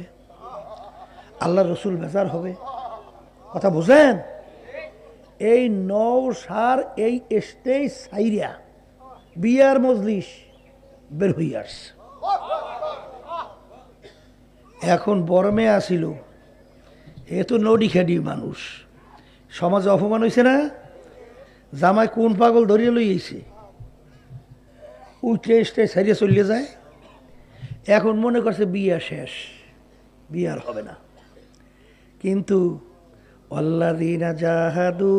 আল্লাহ রসুল বেজার হবে। কথা বুঝেন? এই নওশার এই স্টেজ সাইরিয়া বিয়ার মজলিস বের হইয়া আসছে। এখন বড় মেয়ে আসিল, এ তো নডি খেডি মানুষ, সমাজে অপমান হয়েছে না? জামাই কোন পাগল ধরিয়ে লইয়েছে, উঠে স্টেজ সাইরিয়া চলিয়ে যায়। এখন মনে করছে বিয়া শেষ, বিয়ার হবে না। কিন্তু ওয়াল্লাযীনা জাহাদু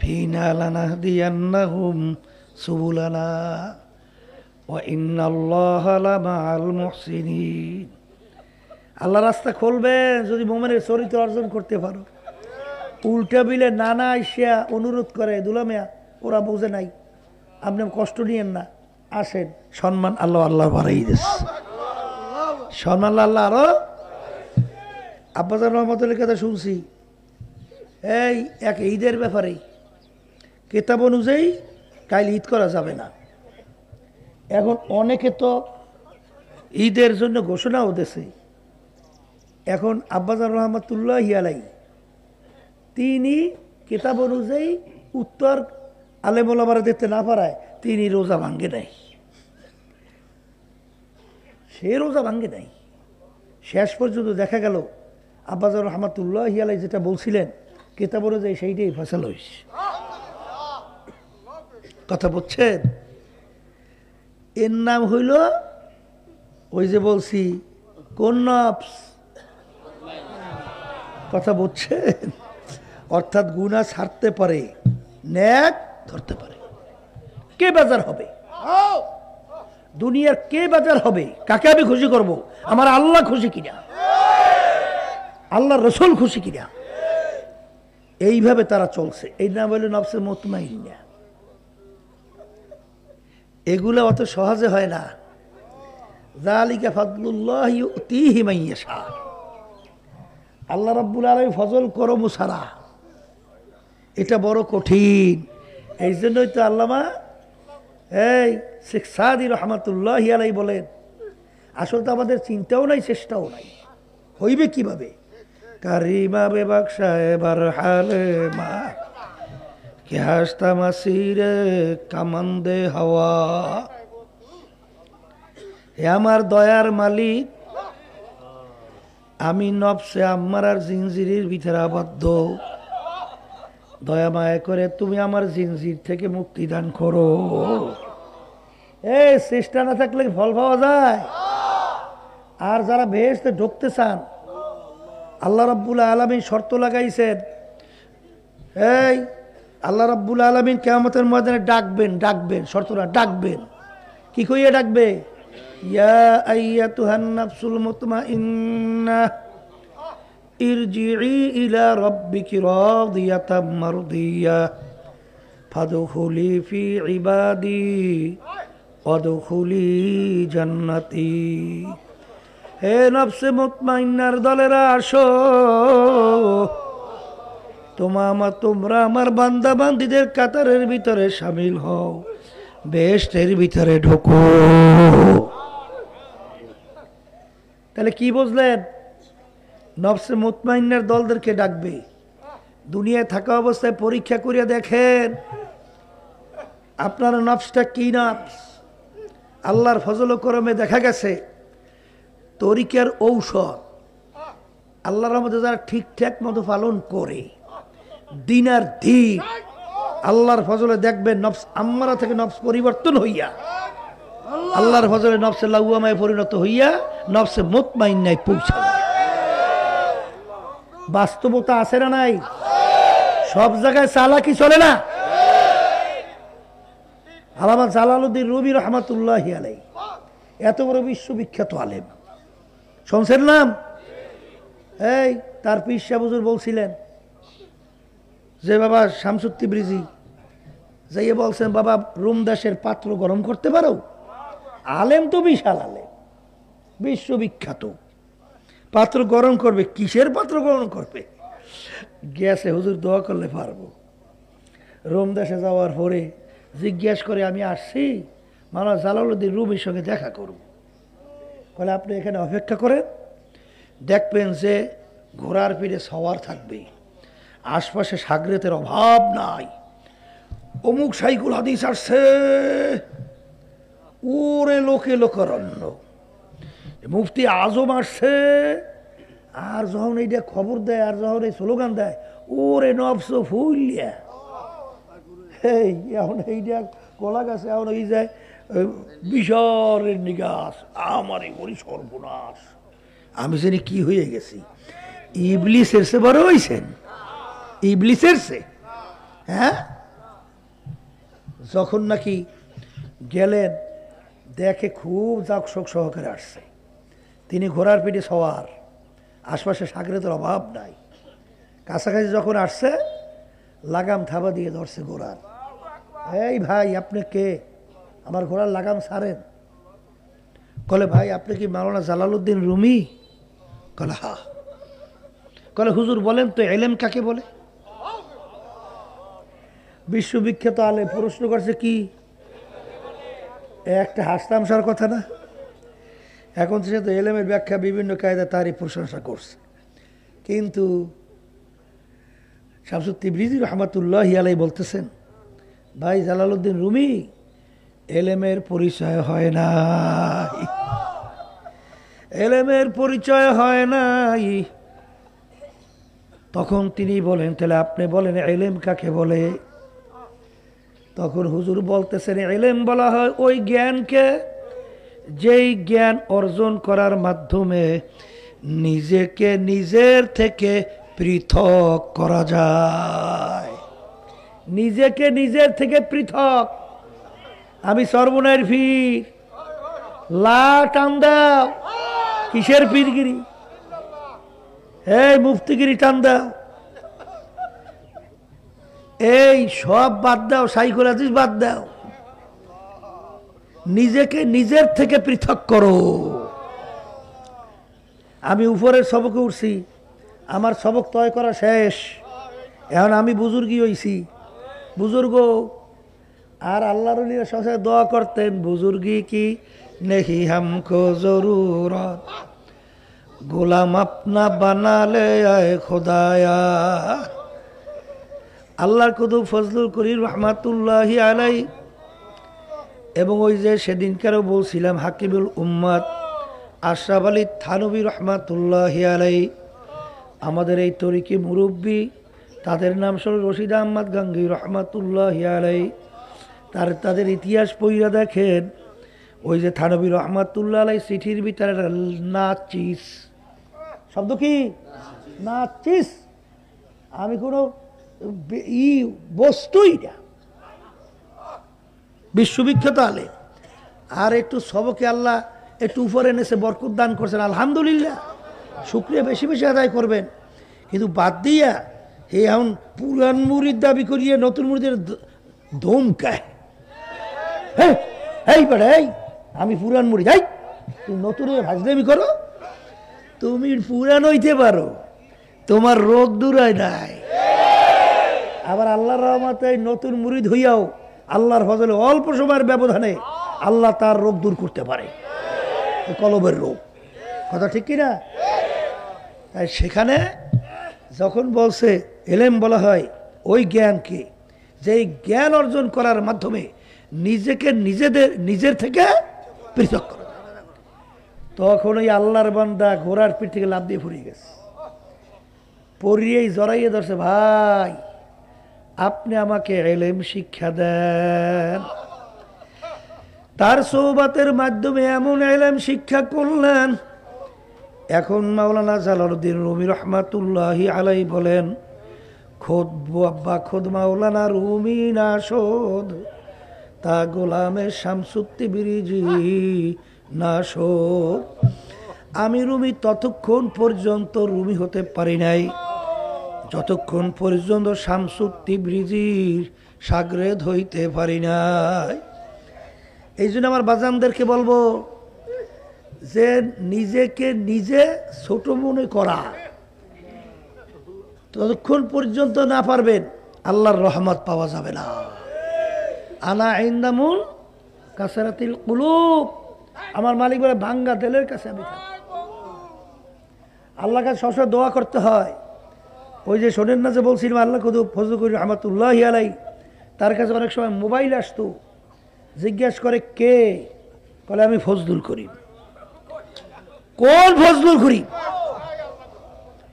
ফীনা লানাহদিয়ান্নাহুম সুবুলানা ওয়া ইন্নাল্লাহা লামাআল মুহসিনিন। আল্লাহ রাস্তা খুলবেন যদি মুমিনের চরিত্র অর্জন করতে পারো। উল্টা বিলে নানা আইসা অনুরোধ করে, দুলামিয়া ওরা বোঝে নাই, আপনি কষ্ট নিয়েন না, আসেন। সম্মান আল্লাহ আল্লাহ বাড়াই দিস, সম্মান আল্লাহ আরো। আব্বাজান রহমতুল্লাহ কথা শুনছি, এই এক ঈদের ব্যাপারে কিতাব অনুযায়ী কাল ঈদ করা যাবে না। এখন অনেকে তো ঈদের জন্য ঘোষণাও দিয়েছে। এখন আব্বাজান রহমতুল্লাহি আলাইহি তিনি কিতাব অনুযায়ী উত্তর আলেম ওলামারা দিতে না পারায় তিনি রোজা ভাঙ্গে নাই, সে রোজা ভাঙ্গে নাই। শেষ পর্যন্ত দেখা গেল আব্বাজান রহমতুল্লাহি আলাইহি যেটা বলছিলেন কিতাব অনুযায়ী সেইটাই ফয়সালা হয়েছে। কথা বলছেন? এর নাম হইল ওই যে বলছি কোন নফস। কথা বলছেন? অর্থাৎ গুনাহ ছাড়তে পারে, নেক ধরতে পারে। কে বাজার হবে? দুনিয়ার কে বাজার হবে? কাকে আমি খুশি করব? আমার আল্লাহ খুশি কিনা, আল্লাহ রসুল খুশি কিনা, এইভাবে তারা চলছে। এই নাম হইল নফসে মুতমাইন্না। এগুলো অত সহজে হয় না। যালিকা ফাদলুল্লাহ ইউতিহি মান ইয়াশা। আল্লাহ রাব্বুল আলামিন ফজল করম সারা, এটা বড় কঠিন। এই জন্যই তো আল্লামা এই শেখ সাদি রহমাতুল্লাহি আলাইহি বলেন, আসলে তো আমাদের চিন্তাও নাই, চেষ্টাও নাই, হইবে কিভাবে? কারিমা বেবাক সাহেবার হালে মা কে হাসতা মাসিরে কামান্দে হাওয়া। হে আমার দয়ার মালিক, আমি নফসে আম্মার আর জিনজিরির ভিতরে আবদ্ধ, দয়া মায়া করে তুমি আমার জিনজির থেকে মুক্তি দান করো। এই চেষ্টা না থাকলে ফল পাওয়া যায়? আর যারা বেহেশতে ঢুকতে চান, আল্লাহ রাব্বুল আলামিন শর্ত লাগাইছেন, এই আল্লাহ রাব্বুল আলামিন কিয়ামতের ময়দানে ডাকবেন, শর্ত না ডাকবেন। কি কইয়া ডাকবে? ইয়া আইয়াতুহান নাফসুল মুতমাইন্নাহ ইরজিই ইলা রাব্বিকি রাদিয়াতাম মারদিয়াহ ফাদখুলি ফি ইবাদি ওয়াদখুলি জান্নাতি। হে নফসে মুতমাইন্নার দলেরা আসো, তোমরা আমার বান্দা বান্দীদের কাতারের ভিতরে শামিল হও, বেহেশতের ভিতরে ঢোকো। তাহলে কি বুঝলেন? নফসে মুতমাইন্নার দলদেরকে ডাকবে। দুনিয়ায় থাকা অবস্থায় পরীক্ষা করিয়া দেখেন আপনার নফসটা কি নফস। আল্লাহর ফজল ও করমে দেখা গেছে তরিকার ঔষধ আল্লাহর রহমতে যারা ঠিকঠাক মতো পালন করে, দিন আর দিন আল্লাহর ফজলে দেখবেন নফস আম্মারা থেকে নফস পরিবর্তন হইয়া আল্লাহর ফজলে নফসে লাউয়ামায় পরিণত হইয়া নফসে মুতমাইন্নায় পৌঁছায়। বাস্তবতা আছে না নাই? সব জায়গায় চালাকি চলে না। আল্লামা জালালউদ্দিন রুমি রহমাতুল্লাহি আলাইহি এত বড় বিশ্ববিখ্যাত আলেম, শুনছেন নাম? এই তার পীর সাহেব হুজুর বলছিলেন যে বাবা শামসুত তিবরিজি যাইয়ে বলছেন, বাবা রোম দেশের পাত্র গরম করতে পারো? আলেম তো বিশাল আলেম, বিশ্ববিখ্যাত, পাত্র গরম করবে? কিসের পাত্র গরম করবে? গ্যাসে হুজুর দোয়া করলে পারবো। রোম দেশে যাওয়ার পরে জিজ্ঞেস করে, আমি আসছি মাওলানা জালালউদ্দিন রুমির সঙ্গে দেখা করব। বলে আপনি এখানে অপেক্ষা করেন, দেখবেন যে ঘোড়ার পিঠে সওয়ার থাকবে, আশপাশে সাগরেতের অভাব নাই, অমুক সাইকুল হাদিস আসছে, ওরে লোকে লোকারণ্য, মুফতি আজম আসছে। আর যখন এইটা খবর দেয় আর যখন এই স্লোগান দেয়, ওরে নফস ফুলিয়া, এই এখন এইটা কলা গাছে এখন এই যায় বিশরের নিগাস, আমারে করি সর্বনাশ, আমি জানি কি হয়ে গেছি। ইবলিসের সে বড় হয়েছেন, ইবলিসের সে। হ্যাঁ, যখন নাকি গেলেন দেখে খুব জাকশোক সহকারে আসছে, তিনি ঘোড়ার পিঠে সওয়ার, আশপাশে সাগরের অভাব নাই। কাছাকাছি যখন আসছে লাগাম থাবা দিয়ে ধরছে ঘোড়ার। এই ভাই আপনি কে? আমার ঘোড়ার লাগাম ছাড়েন। কলে ভাই আপনি কি মাওলানা জালালউদ্দিন রুমি? কলে হা। কলে হুজুর বলেন তো এলেম কাকে বলে? বিশ্ববিখ্যাত আলেম প্রশ্ন করছে কি? একটা হাসতামশার কথা না। এখন সে তো এলেমের ব্যাখ্যা বিভিন্ন কায়দা তারই প্রশংসা করছে, কিন্তু শামসুত তিবরিজি রহমাতুল্লাহি আলাইহি বলতেছেন, ভাই জালালউদ্দিন রুমি এলেমের পরিচয় হয় নাই, এলেমের পরিচয় হয় নাই। তখন তিনি বলেন, তাহলে আপনি বলেন এলেম কাকে বলে? তখন হুজুর বলতেছেন, এলেম বলা হয় ওই জ্ঞানকে যেই জ্ঞান অর্জন করার মাধ্যমে নিজেকে নিজের থেকে পৃথক করা যায়। নিজেকে নিজের থেকে পৃথক। আমি সর্বনায়ের পীর, লা টান দাও। কিসের পীরগিরি? এই মুফতিগিরি টান দাও। এই সব বাদ দাও, সাইকুল হাদিস বাদ দাও, নিজেকে নিজের থেকে পৃথক করো। আমি উপরের সবকে উঠছি, আমার সবক তয় করা শেষ, এখন আমি বুজুর্গি হইছি, বুজুর্গ। আর আল্লাহর ওলিরা সবসময় দোয়া করতেন, বুজুর্গি কি নেহি হামকো জরুরত, গোলাম আপনা বানালে আয় খোদায়া। আল্লাহর কুদু ফজলুল করিম রহমাতুল্লাহি আলাই এবং ওই যে সেদিনকারও বলছিলাম হাকিমুল উম্মাত আশরাফ আলী থানভী রহমাতুল্লাহি আলাই, আমাদের এই তরিকি মুরব্বী, তাদের নাম ছিল রশিদ আহমদ গাঙ্গী রহমাতুল্লাহি আলাই। তাদের ইতিহাস পড়িয়া দেখেন, ওই যে থানভী রহমাতুল্লাহ আলাই চিঠির ভিতরে নাচিস শব্দ কি নাচিস, আমি কোনো বস্তুই না, বিশ্ববিখ্যাত আলে। আর একটু সবকে আল্লাহ একটু উপরে এনেছে, বরকত দান করছেন, আলহামদুলিল্লাহ, শুকরিয়া বেশি বেশি আদায় করবেন। কিন্তু বাদ দিয়া হে এখন পুরান মুরিদ দাবি করিয়ে নতুন মুরিদের ধমকায়, হ্যাঁ এই বেড়া এই আমি পুরান মুরিদ, এই তুমি নতুন ভাজদামি করো, তুমি পুরান হইতে পারো, তোমার রোগ দূরায় নাই। আবার আল্লাহর রহমতে নতুন মুরিদ হইয়াও আল্লাহর ফজলে অল্প সময়ের ব্যবধানে আল্লাহ তার রোগ দূর করতে পারে, কলবের রোগ। কথা ঠিক কিনা? তাই সেখানে যখন বলছে এলেম বলা হয় ওই জ্ঞানকে, যে জ্ঞান অর্জন করার মাধ্যমে নিজেকে নিজের থেকে পৃথক করা, তখন ওই আল্লাহর বান্দা ঘোড়ার পিঠ থেকে লাফ দিয়ে ফুরিয়ে গেছে, পড়িয়েই জড়াইয়ে ধরছে, ভাই আপনি আমাকে এলেম শিক্ষা দেন। তার সৌবাতের মাধ্যমে এমন এলেম শিক্ষা করলেন, এখন মাওলানা জালালউদ্দিন রুমি রহমাতুল্লাহি আলাই বলেন, খোদ আব্বা খোদ মাওলানা রুমি না শোধ, তা গোলামে শামসুত্তি বিরিজি না শোধ। আমি রুমি ততক্ষণ পর্যন্ত রুমি হতে পারি নাই যতক্ষণ পর্যন্ত শামসুত্তি ব্রিজির সাগরেদ হইতে পারি নাই। এই জন্য আমার বাজানদেরকে বলবো যে নিজেকে নিজে ছোট মনে করা ততক্ষণ পর্যন্ত না পারবেন আল্লাহর রহমত পাওয়া যাবে না। আনা ইন্দামুন কাসারাতিল কুলুব, আমার মালিক বলে ভাঙ্গা তেলের কাছে আমি থাকি। আল্লাহর কাছে সবসময় দোয়া করতে হয়। ওই যে শোনেন না যে বলছিলাম আল্লাহ কুদু ফজলুল করিম রহমাতুল্লাহি আলাই, তার কাছে অনেক সময় মোবাইল আসতো, জিজ্ঞাসা করে কে, বলে আমি ফজলুল করিম। কোন ফজলুল করিম?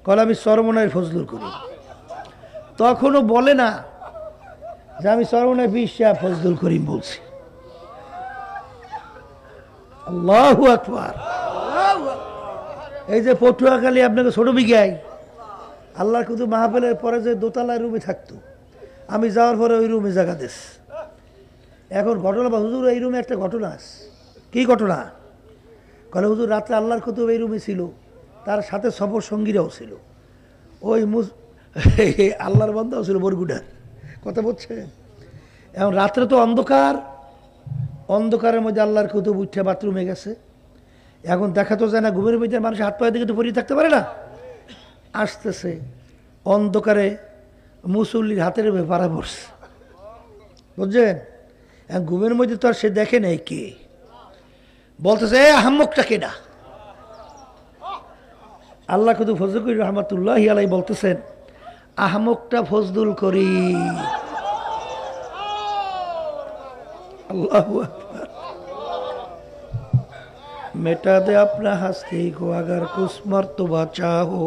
বলে আমি চরমনায়ের ফজলুল করিম। তখনও বলে না যে আমি চরমনায় বিশ্বাস ফজলুল করিম বলছি। আল্লাহু আকবার। এই যে পটুয়াখালী আপনাকে ছোট বিঘায় আল্লাহর কুদু মাহফিলের পরে যে দোতলায় রুমে থাকতো, আমি যাওয়ার পরে ওই রুমে জায়গা দিস। এখন ঘটনা বা হুজুর এই রুমে একটা ঘটনা আছে। কী ঘটনা? কলে হুজুর রাত্রে আল্লাহর কুতুব এই রুমে ছিল, তার সাথে সফর সঙ্গীরাও ছিল, ওই আল্লাহর বান্দাও ছিল বরগুডার। কথা বলছে এখন রাত্রে তো অন্ধকার, অন্ধকারের মধ্যে আল্লাহর কুতুব উঠে বাথরুমে গেছে। এখন দেখা তো যায় না, ঘুমের মধ্যে মানুষ হাত পায়ে দিকে তো পরিয়ে থাকতে পারে না। আসতেছে অন্ধকারে মুসল্লির হাতের পাড়া পড়ছে, বুঝছেন? ঘুমের মধ্যে তো আর সে দেখে নেই কে, বলতেছে এ আহম্মকটা কেডা? আল্লাহ কুদু ফজলুল করিম রহমাতুল্লাহি আলাই বলতেছেন আহমকটা ফজলুল করিম। আল্লাহু আকবার। मिटा दे अपना हस्ती को अगर कुछ मर्तबा चाहो,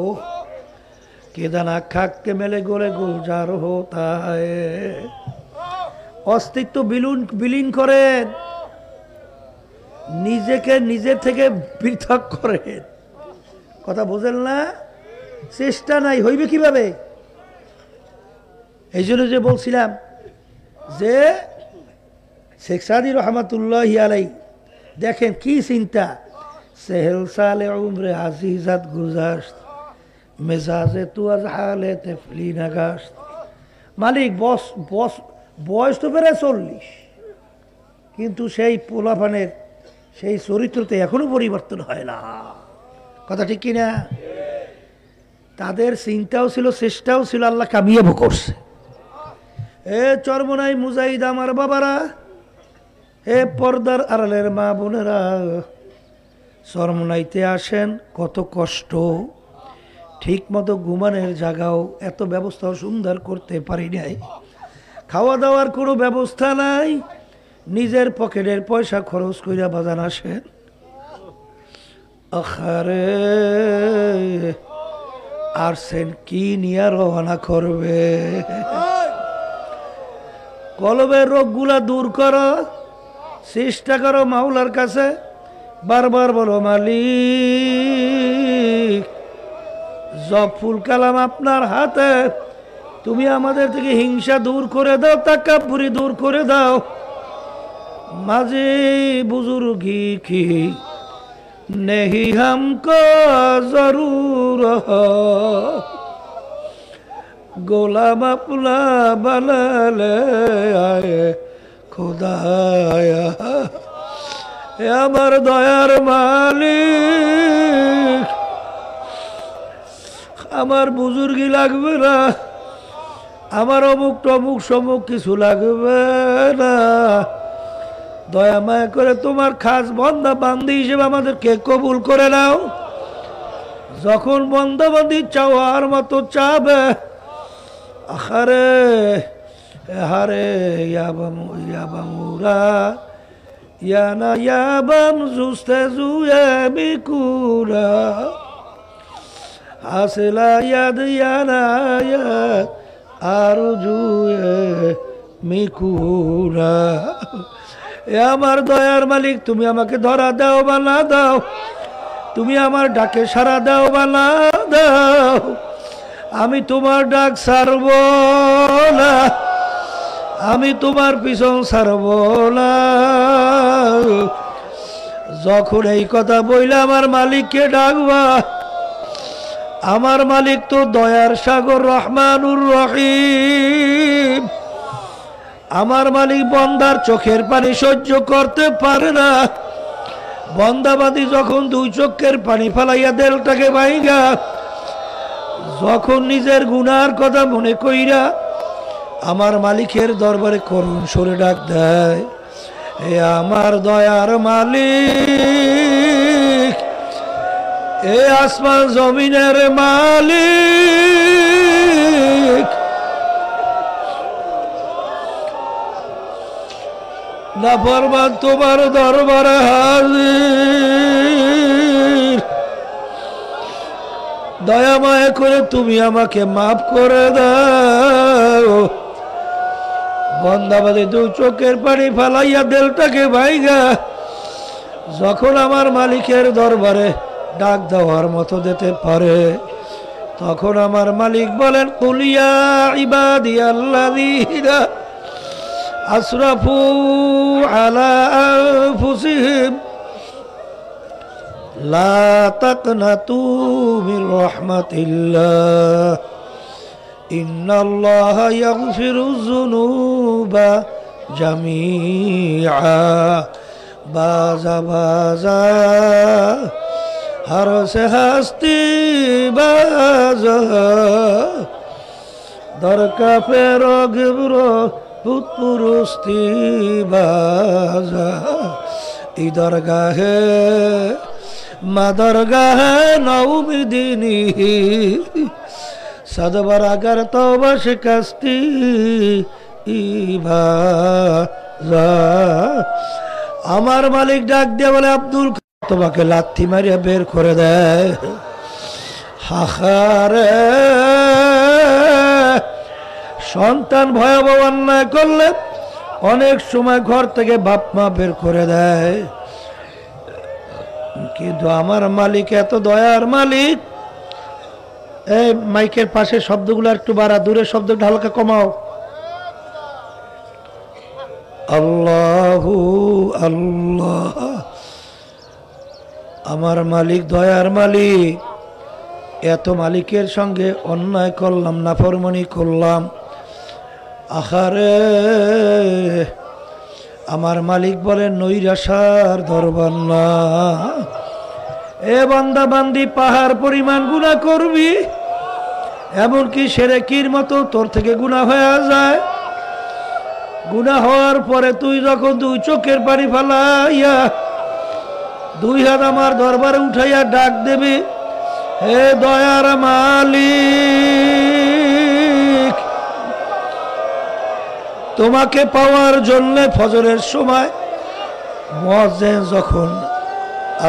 केदाना खाक के मेले गोले गुलजार होता है। अस्तित्व বিলীন করেন, নিজেকে নিজের থেকে পৃথক করেন। কথা বোঝেন না? চেষ্টা নাই, হইবে কিভাবে? এই জন্য যে বলছিলাম যে শেখ সাদি রহমাতুল্লাহি আলাই দেখেন কি চিন্তা, সেহেল সালে উমরে আজিজাত গুজাশত, মেজাজে তু আজ হালে তেফলি নাগাশত। মালিক বয়স তো প্রায় 40, কিন্তু সেই পোলাপানের সেই চরিত্রতে এখনো পরিবর্তন হয় না। কথা ঠিক কিনা? তাদের চিন্তাও ছিল, চেষ্টাও ছিল, আল্লাহ কামিয়াবো করছে। এ চরমনাই মুজাহিদ আমার বাবারা, হে পর্দার আড়ালের মা বোনেরা, চরমনাইতে আসেন, কত কষ্ট, ঠিক মতো ঘুমানোর জায়গাও এত ব্যবস্থাও সুন্দর করতে পারি নাই, খাওয়া দাওয়ার কোনো ব্যবস্থা নাই, নিজের পকেটের পয়সা খরচ কইরা বাজান আসেন। আখারে আসছেন কি নিয়ে রওনা করবে? কলবের রোগগুলা দূর করো, চেষ্টা করো মাওলার কাছে, বারবার বলো মালিক জপফুল কালাম আপনার হাতে, তুমি আমাদের থেকে হিংসা দূর করে দাও, তাকাব্বুরি দূর করে দাও। মাঝে বুজুর্গি কি नहीं हमको जरूर हो, গোলাম अपना बना ले आए खुदाया। আমার দয়ার মালিক, আমার বুজুর্গি লাগবে না, আমার অমুক টমুক সমুক কিছু লাগবে না, দয়া মায়া করে তোমার খাস বন্দা বান্দি হিসেবে আমাদেরকে কবুল করে নাও। যখন বন্দা বান্দি চাওয়ার মতো চাবে, আখারে হারে ইয়াবামুরা ইয়ানা ইয়াবাম জুস্তে জুয়ে বিকুরা হাসিলা ইয়াদ ইয়ানা ইয়াদ আর জুয়ে মিকুরা। এ আমার দয়ার মালিক, তুমি আমাকে ধরা দাও বা না দাও, তুমি আমার ডাকে সাড়া দাও বা না দাও, আমি তোমার ডাক ছাড়ব না, আমি তোমার পিছন ছাড়ব না। যখন এই কথা বইলে আমার মালিককে ডাকবা, আমার মালিক তো দয়ার সাগর রহমানুর রহিম। আমার মালিক বন্দার চোখের পানি সহ্য করতে পারে না। বন্দাবাদী যখন দুই চোখের পানি ফালাইয়া দেলটাকে ভাইগা, যখন নিজের গুনার কথা মনে কইরা আমার মালিকের দরবারে করুণ সুরে ডাক দেয়, এ আমার দয়ার মালিক, এ আসমান জমিনের মালিক, নাফরমান তোমার দরবারে হাজির, দয়া মায়া করে তুমি আমাকে মাফ করে দাও। বন্দাবাদী দু চোখের পানি ফালাইয়া দেলটাকে ভাইগা যখন আমার মালিকের দরবারে ডাক দেওয়ার মতো দিতে পারে, তখন আমার মালিক বলেন, কুলিয়া ইবাদিয়াল্লাযীনা আসরাফু আলা আনফুসিহিম লা তাকনাতু মির রাহমাতিল্লাহ ইন্নাল্লাহা ইয়াগফিরুয যুনুবা জামিআ। বাজা বাজা हर से हस्ती बाजा दर का पेरो गिबरो पुरुस्ती बाजा इधर गाहे मदर गाहे नौमिदिनी सदबर अगर तो शिकस्ती बाजा। আমার মালিক ডাক দিয়ে বলে, আব্দুল তোমাকে লাথি মারিয়া বের করে দেয়। হাহারে সন্তান ভয়াবহ অন্যায় করলে অনেক সময় ঘর থেকে বাপ মা বের করে দেয়, কিন্তু আমার মালিক এত দয়ার মালিক। এই মাইকের পাশে শব্দগুলো একটু বাড়া, দূরের শব্দটা হালকা কমাও। আল্লাহু আল্লাহ, আমার মালিক দয়ার মালিক। এত মালিকের সঙ্গে অন্যায় করলাম, নাফরমানি করলাম, আহারে আমার মালিক বলেন, নৈরাশার দরবার না। এ বান্দা বান্দি পাহাড় পরিমাণ গুনাহ করবি, এমনকি শিরকির মতো তোর থেকে গুনাহ হয়ে যায়। গুনাহ হওয়ার পরে তুই যখন দুই চোখের পানি ফালাইয়া দুই হাত আমার দরবারে উঠাইয়া ডাক দেবে, হে দয়ার মালিক, তোমাকে পাওয়ার জন্য ফজরের সময় মুয়াজ্জিন যখন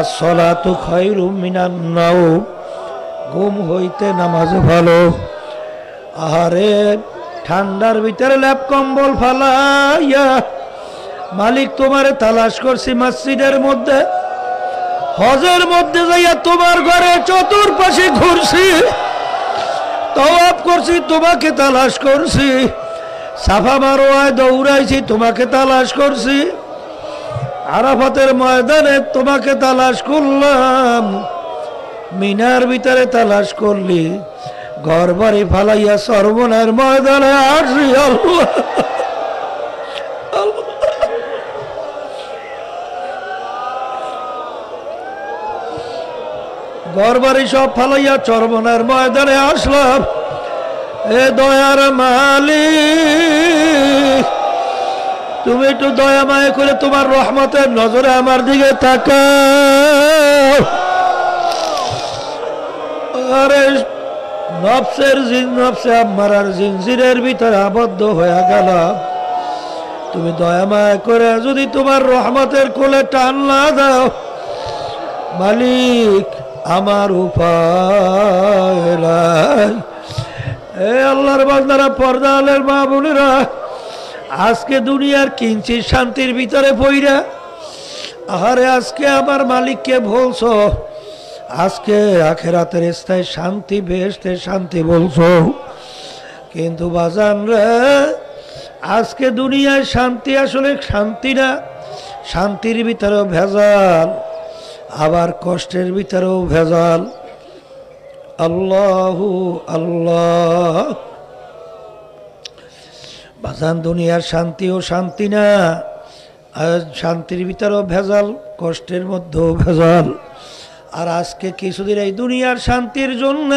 আসসালাতু খায়রুম মিনান নাওম, ঘুম হইতে নামাজ ভালো, আহারে ঠান্ডার ভিতরে ল্যাপ কম্বল ফালাইয়া মালিক তোমারে তালাশ করছি, মসজিদের মধ্যে হজের মধ্যে যাইয়া তোমার ঘরে চতুর্পাশে ঘুরছি, তওয়াফ করছি, তোমাকে তালাশ করছি, সাফা মারওয়ায় দৌড়াইছি, তোমাকে তালাশ করছি, আরাফাতের ময়দানে তোমাকে তালাশ করলাম, মিনার ভিতরে তালাশ করলি, ঘর বাড়ি ফালাইয়া সর্বনার ময়দানে আসি। আল্লাহ ঘর বাড়ি সব ফালাইয়া চরমনার ময়দানে আসলাম, এ দয়ার মালিক, তুমি একটু দয়া মায়া করে তোমার রহমতের নজরে আমার দিকে তাকাও। আরে নফসে আম্মারার জিনজিরের ভিতরে আবদ্ধ হয়ে গেলাম, তুমি দয়া মায়া করে যদি তোমার রহমতের কোলে টান না দাও মালিক, আমার উপায় নাই। এ আল্লাহর বান্দারা, পর্দা আলের মা বোনেরা, আজকে দুনিয়ার কিঞ্চিত শান্তির ভিতরে পইরা, আহারে আজকে আমার মালিককে বলছো, আজকে আখেরাতের স্থায়ী শান্তি, বেহেশতের শান্তি বলছো, কিন্তু বাজান রে, আজকে দুনিয়ায় শান্তি আসলে শান্তি না, শান্তির ভিতরেও ভেজাল, আবার কষ্টের ভিতরেও ভেজাল। আল্লাহু আল্লাহ, বাজান দুনিয়ার শান্তিও শান্তি না, আর শান্তির ভিতরেও ভেজাল, কষ্টের মধ্যেও ভেজাল। আর আজকে কিছুদিন এই দুনিয়ার শান্তির জন্য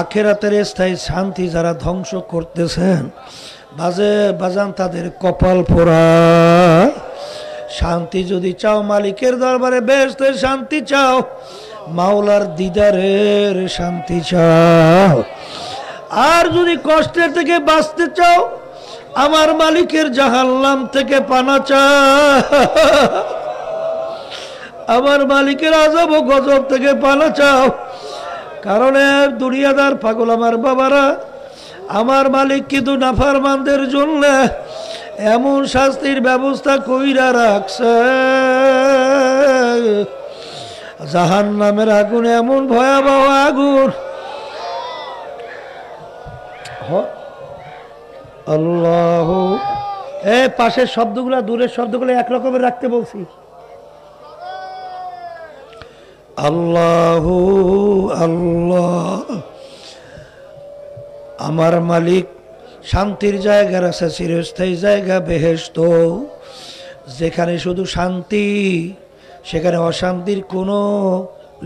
আখেরাতের স্থায়ী শান্তি যারা ধ্বংস করতেছেন, বাজান তাদের কপাল পোড়া। শান্তি যদি চাও, মালিকের দরবারে বেহেশতের শান্তি চাও, মাওলার দিদারের শান্তি চাও। আর যদি কষ্টের থেকে বাঁচতে চাও, আমার মালিকের জাহান্নাম থেকে পানা চাও, আমার মালিকের আযাব ও গজব থেকে পানা চাও। কারণ দুনিয়াদার পাগল আমার বাবারা, আমার মালিক কিন্তু নাফরমানদের জন্য এমন শাস্তির ব্যবস্থা কইরা রাখছে, জাহান্নামের আগুন এমন ভয়াবহ আগুন। আল্লাহ, পাশের শব্দগুলা দূরের শব্দগুলো একরকমের রাখতে বলছি। আল্লাহু আল্লাহ, আমার মালিক শান্তির জায়গা আছে, চিরস্থায়ী জায়গা বেহেশত, যেখানে শুধু শান্তি, সেখানে অশান্তির কোনো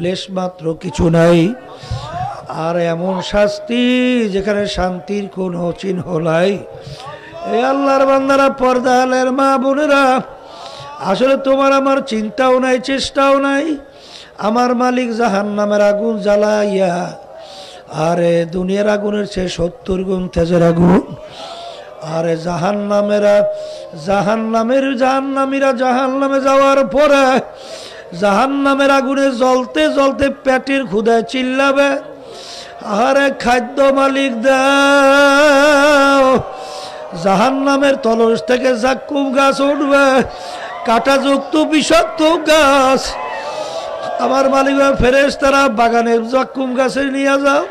লেশমাত্র কিছু নাই। আর এমন শাস্তি যেখানে শান্তির কোনো চিহ্ন নাই। এই আল্লাহর বান্দারা, পর্দা আলের মা বোনেরা, আসলে তোমার আমার চিন্তাও নাই, চেষ্টাও নাই। আমার মালিক জাহান্নামের আগুন জ্বালাইয়া, আরে দুনিয়ার আগুনের চেয়ে 70 গুণ তেজের আগুন। আরে জাহান্নামীরা জাহান্নামে যাওয়ার পরে জাহান্নামের আগুনে জ্বলতে জ্বলতে পেটের ক্ষুধায় চিল্লাবে, আরে খাদ্য মালিক দাও। জাহান্নামের তলস থেকে জাক্কুম গাছ উঠবে, কাঁটাযুক্ত বিষাক্ত গাছ। আমার মালিক ফেরেশতারা বাগানের জাক্কুম গাছে নিয়ে যাও।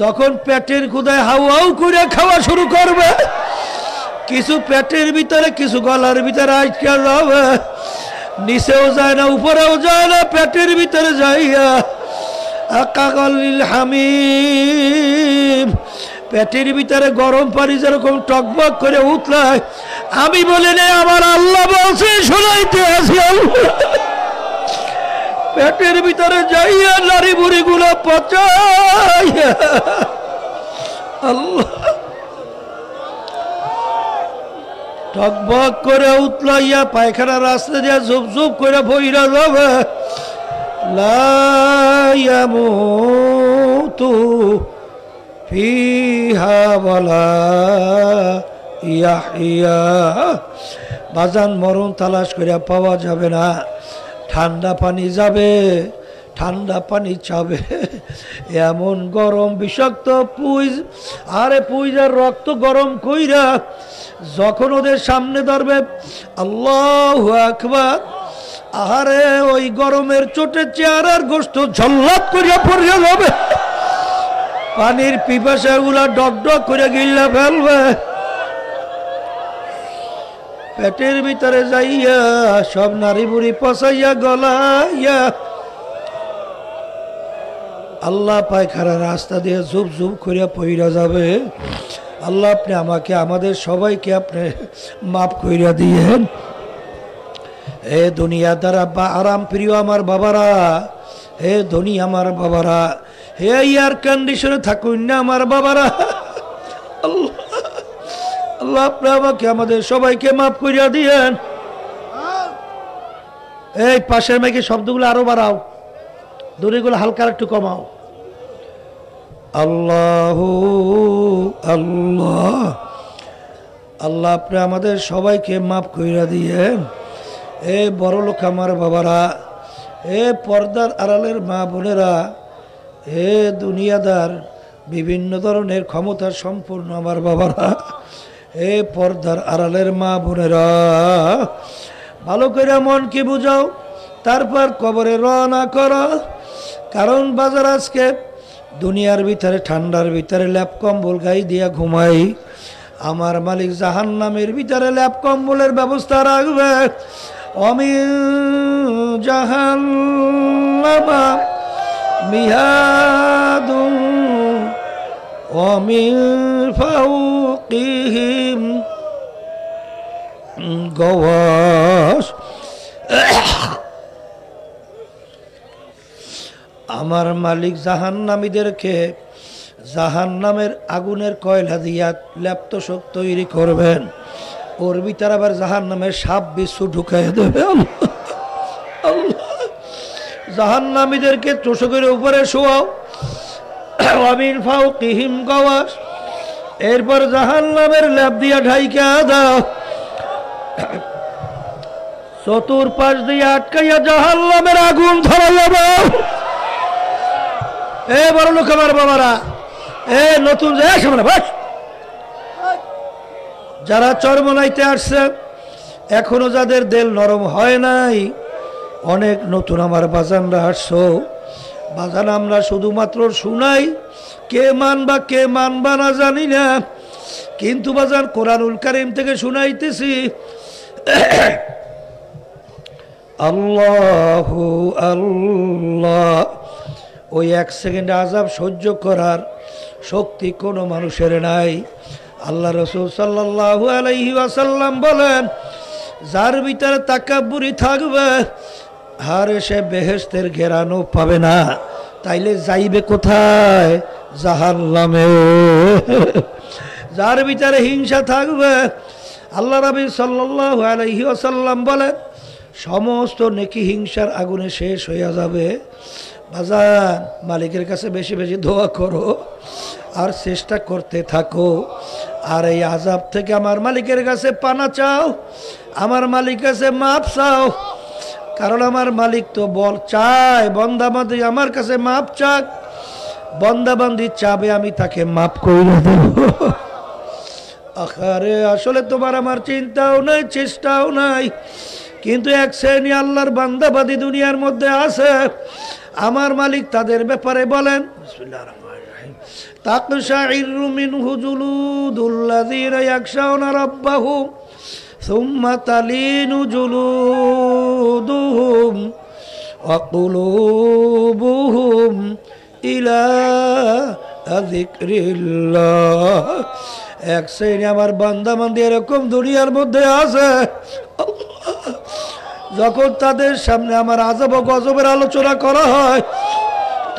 যখন পেটের ক্ষুধায় হাউ হাউ করে খাওয়া শুরু করবে, কিছু পেটের ভিতরে, কিছু গলার ভিতরে আটকে যাবে, নিচেও যায় না, উপরেও যায় না, পেটের ভিতরে যাইয়া আকাগলিল হামিম, পেটের ভিতরে গরম পানি যেরকম টকবক করে উতলায়। আমি বলি না, আমার আল্লাহ বলছে, শোনাইতে আছি। পেটের ভিতরে যাইয়া নারী বুড়ি গুলো পচাইয়া, আল্লাহ টকবক করে উতলাইয়া পায়খানা রাস্তা দিয়ে ঝুপ ঝুপ করে বইরা যাবে লা ইয়ামুতু ফিহা ওয়ালা ইয়াহইয়া। বাজান মরণ তালাশ করে পাওয়া যাবে না। ঠান্ডা পানি যাবে, ঠান্ডা পানি চাবে, এমন গরম বিষাক্ত পুইজ। আরে পুইজের রক্ত গরম কইরা যখন ওদের সামনে ধরবে আল্লাহু আকবার, আরে ওই গরমের চোটে চেহারার গোস্ত ঝল্লাপ করিয়া পড়িয়া যাবে। পানির পিপাসা গুলা ডক ডক করে গিল্লা ফেলবে। পেটের ভিতরে যাইয়া সব নারী বুড়ি পচাইয়া গলাইয়া আল্লাহ পায়খানা রাস্তা দিয়ে ঝুপ ঝুপ করিয়া পইরা যাবে। আল্লাহ আপনি আমাকে আমাদের সবাইকে আপনি মাফ কইরা দিয়েন। হে দুনিয়াদার আব্বা আরাম প্রিয় আমার বাবারা, হে ধনী আমার বাবারা, হে এয়ার কন্ডিশনে থাকুন না আমার বাবারা, আল্লাহ আল্লাহ আপনি আমাকে আমাদের সবাইকে মাফ করিয়া দিয়েন। এই পাশের মেয়েকে শব্দগুলো আরো বাড়াও, দড়িগুলো হালকা একটু কমাও। আল্লাহ আল্লাহ আল্লাহ আপনি আমাদের সবাইকে মাফ কইরা দিয়েন। এ বড় লোক আমার বাবারা, এ পর্দার আড়ালের মা বোনেরা, হে দুনিয়াদার বিভিন্ন ধরনের ক্ষমতা সম্পূর্ণ আমার বাবারা, হে পর্দার আড়ালের মা বোনেরা, ভালো করে মনকে বুঝাও, তারপর কবরে রওনা করো। কারণ বাজার আজকে দুনিয়ার ভিতরে ঠান্ডার ভিতরে ল্যাপ কম্বল গাই দিয়া ঘুমাই, আমার মালিক জাহান্নামের ভিতরে ল্যাপ কম্বলের ব্যবস্থা রাখবে। অমিন জাহান্নামা মিহাদুন অমিন ফাওকিহিম গওয়াশ। আমার মালিক জাহান্নামীদেরকে জাহান্নামের আগুনের কয়লা দিয়া ল্যাপ্তশোক তৈরি করবেন, ওর ভিতরে আবার জাহান্নামের সাপ বিচ্ছু ঢুকাই দেবে। জাহান্নামীদেরকে তোষকের উপরে শোয়াও, আমিন ফাওকিহিম গওয়াশ, এরপর জাহান্নামের ল্যাপ দিয়া ঢাইকা দাও, চতুর্পাশ দিয়ে আটকাইয়া জাহান্নামের আগুন ধরাইয়া দাও। এ বড় লোক আমার বাবারা, এ নতুন যারা চরমনাইতে আসছে, এখনো যাদের দেল নরম হয় নাই, অনেক নতুন আমার বাজানরা আসছো। বাজান আমরা শুধুমাত্র শুনাই, কে মানবা কে মানবা না জানি না, কিন্তু বাজান কোরআনুল কারীম থেকে শুনাইতেছি। আল্লাহু আল্লাহ, ওই এক সেকেন্ড আযাব সহ্য করার শক্তি কোনো মানুষের নাই। আল্লাহ রাসূল সাল্লাল্লাহু আলাইহি ওয়াসাল্লাম বলেন, যার ভিতরে তাকাব্বুরি থাকবে আর সে বেহেশতের ঘেরানো পাবে না, তাইলে যাইবে কোথায়? জাহান্নামে। যার ভিতরে হিংসা থাকবে, আল্লাহ নবী সাল্লাল্লাহু আলাইহি ওয়াসাল্লাম বলেন, সমস্ত নেকি হিংসার আগুনে শেষ হইয়া যাবে। বাজান মালিকের কাছে বেশি বেশি দোয়া করো আর চেষ্টা করতে থাকো, আর এই আযাব থেকে আমার মালিকের কাছে পানা চাও, আমার মালিকের কাছে মাপ চাও। কারণ আমার মালিক তো বল চায় বান্দাবান্দি আমার কাছে মাপ চাক, বান্দাবান্দি চাবে আমি তাকে মাপ করে দেব। আরে আসলে তোমার আমার চিন্তাও নাই, চেষ্টাও নাই, কিন্তু এক শ্রেণী আল্লাহর বান্দাবাদী দুনিয়ার মধ্যে আছে। আমার মালিক তাদের ব্যাপারে বলেন, বিসমিল্লাহির রহমানির রহিম, তাকশাইরু মিনহু জুলুদুল্লাযীনা ইয়াখশাউনা রাব্বাহুম সুম্মা তালিনু জুলুদুহুম ওয়া কুলুবুহুম ইলা যিকরিল্লাহ। এক শ্রেণী আমার বান্দাবান্দি এরকম দুনিয়ার মধ্যে আছে, যখন তাদের সামনে আমার আযাব ও গজবের আলোচনা করা হয়,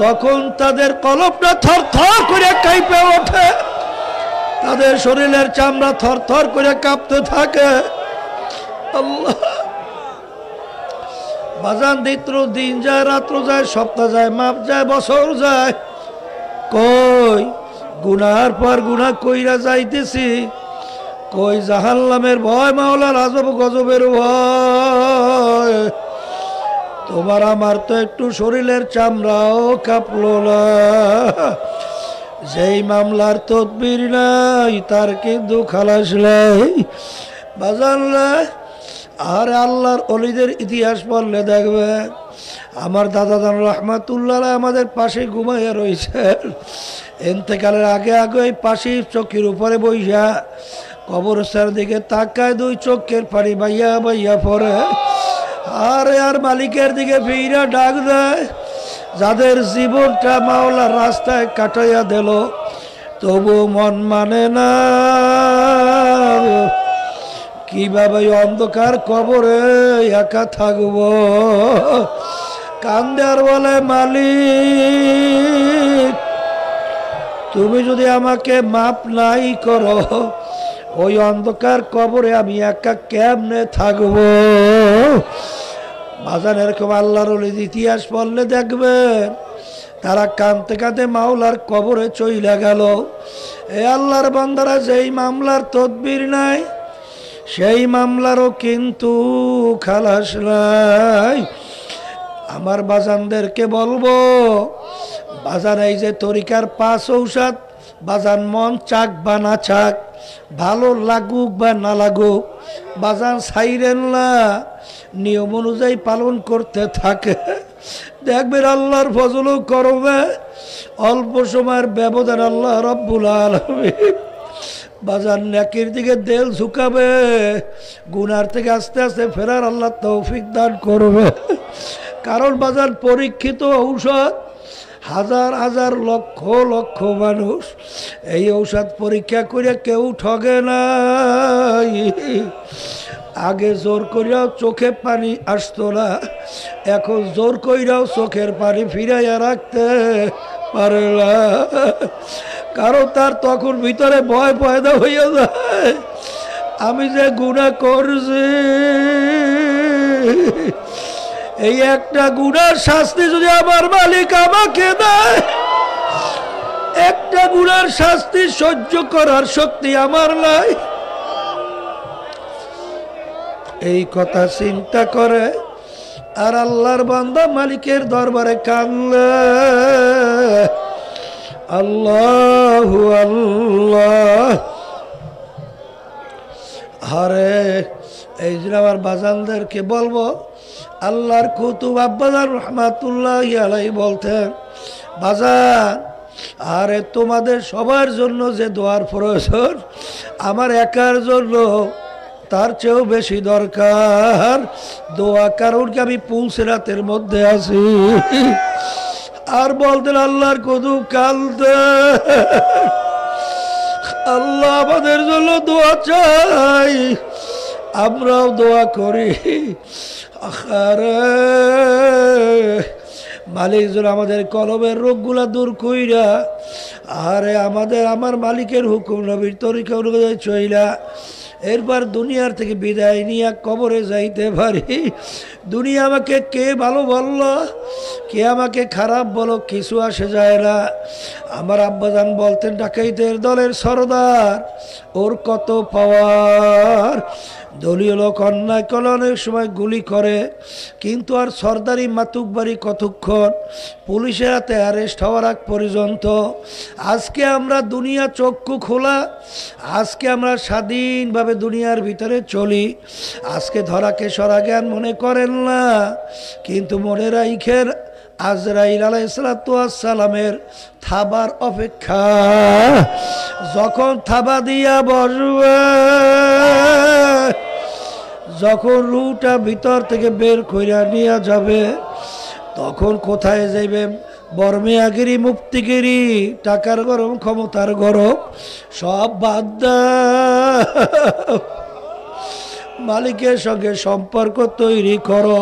তখন তাদের কলবটা থরথর করে কাঁপে ওঠে, তাদের শরীরের চামড়া থর থর করে কাঁপতে থাকে। আল্লাহ বাজান দিত্র দিন যায়, রাত্র যায়, সপ্তাহ যায়, মাপ যায়, বছর যায়, কই গুনার পর গুনাহ কইরা যাইতেছি, কই জাহান্নামের ভয়, মাওলার আজব গজবের ভয়। তোমার আমার তো একটু শরীরের চামড়াও কাঁপলো না। যেই মামলার তদবির নাই তার কিন্তু খালাস নাই বাজান নাই। আর আল্লাহর ওলিদের ইতিহাস পড়লে দেখবেন, আমার দাদা জান রহমাতুল্লাহ আমাদের পাশে ঘুমাইয়া রয়েছেন, ইন্তেকালের আগে আগে এই পাশে চোখের উপরে বইয়া কবরস্থানের দিকে তাকায়, দুই চোখের পানি বাইয়া বাইয়া পড়ে। আর মালিকের দিকে ফিরা ডাক দেয়, যাদের জীবনটা মাওলার রাস্তায় কাটাইয়া দিল, তবু মন মানে না কিভাবে অন্ধকার কবরে একা থাকবো। কান্দে আর বলে, মালিক তুমি যদি আমাকে মাপ নাই করো, ওই অন্ধকার কবরে আমি একা কেমনে থাকবো। বাজার এরকম আল্লাহর ওলির ইতিহাস পড়লে দেখবেন, তারা কাঁদতে কাঁদতে মাওলার কবরে চইলা গেল। এ আল্লাহর বান্দারা, যেই মামলার তদবির নাই সেই মামলারও কিন্তু খালাস নাই। আমার বাজানদেরকে বলবো, বাজান এই যে তরিকার 5 ঔষধ, বাজান মন চাক বা না চাক, ভালো লাগুক বা না লাগুক, বাজান ছাইরেন না, নিয়ম অনুযায়ী পালন করতে থাকে, দেখবেন আল্লাহর ফজলও করবে। অল্প সময়ের ব্যবধান আল্লাহ রব্বুল আলামিন বাজার নেকির দিকে দেল ঝুঁকাবে, গুনার থেকে আস্তে আস্তে ফেরার আল্লাহ তৌফিক দান করবে। কারণ বাজার পরীক্ষিত ঔষধ, হাজার হাজার লক্ষ লক্ষ মানুষ এই ঔষধ পরীক্ষা করে কেউ ঠগে নাই। আগে জোর করিয়াও চোখে পানি আসতো না, এখন জোর কইরাও চোখের পানি ফিরাইয়া রাখতে পারে না। কারণ তার তখন ভিতরে ভয় পয়দা হইয়া যায়, আমি যে গুনাহ করছি, এই একটা গুনার শাস্তি যদি আমার মালিক আমাকে দেয়, একটা গুনার শাস্তি সহ্য করার শক্তি আমার নাই। এই কথা চিন্তা করে আর আল্লাহর বান্দা মালিকের দরবারে কান্দে, আল্লাহু আল্লাহ। আরে এই যে আমার বাজানদেরকে বলবো, আল্লাহর কুতুব আব্বাজান রহমাতুল্লাহি আলাইহি বলতেন, বাজান আরে তোমাদের সবার জন্য যে দোয়ার প্রয়োজন, আমার একার জন্য তার চেয়েও বেশি দরকার দোয়া, কারণ কি আমি পুলসিরাতের মধ্যে আছি। আর বলতেন আল্লাহর কুতুব কালতে, আল্লাহ আমাদের জন্য দোয়া চাই, আমরাও দোয়া করি। আরে মালিক যেন আমাদের কলবের রোগগুলা দূর কইরা, আরে আমার মালিকের হুকুম নবীর তরিকা অনুযায়ী চইলা এরপর দুনিয়ার থেকে বিদায় নিয়ে কবরে যাইতে পারি। দুনিয়া আমাকে কে ভালো বললো, কে আমাকে খারাপ বলো, কিছু আসে যায় না। আমার আব্বাজান বলতেন, ডাকাইতের দলের সরদার, ওর কত পাওয়ার। দলীয় লোক অন্যায় করলে অনেক সময় গুলি করে, কিন্তু আর সর্দারি মাতুকবাড়ি কতক্ষণ, পুলিশের হাতে অ্যারেস্ট হওয়ার আগ পর্যন্ত। আজকে আমরা দুনিয়া চক্ষু খোলা, আজকে আমরা স্বাধীনভাবে দুনিয়ার ভিতরে চলি, আজকে ধরাকে সরা জ্ঞান মনে করেন না, কিন্তু মনে রাইখেন আজরাইল আলাইহিস সালামের থাবার অপেক্ষা। যখন থাবা দিয়া বসবে, যখন রুটা ভিতর থেকে বের কইরা নিয়ে যাবে, তখন কোথায় যাইবে? বর্মিয়াগিরি, মুফতিগিরি, টাকার গরম, ক্ষমতার গরম সব বাদ দাও, মালিকের সঙ্গে সম্পর্ক তৈরি করো।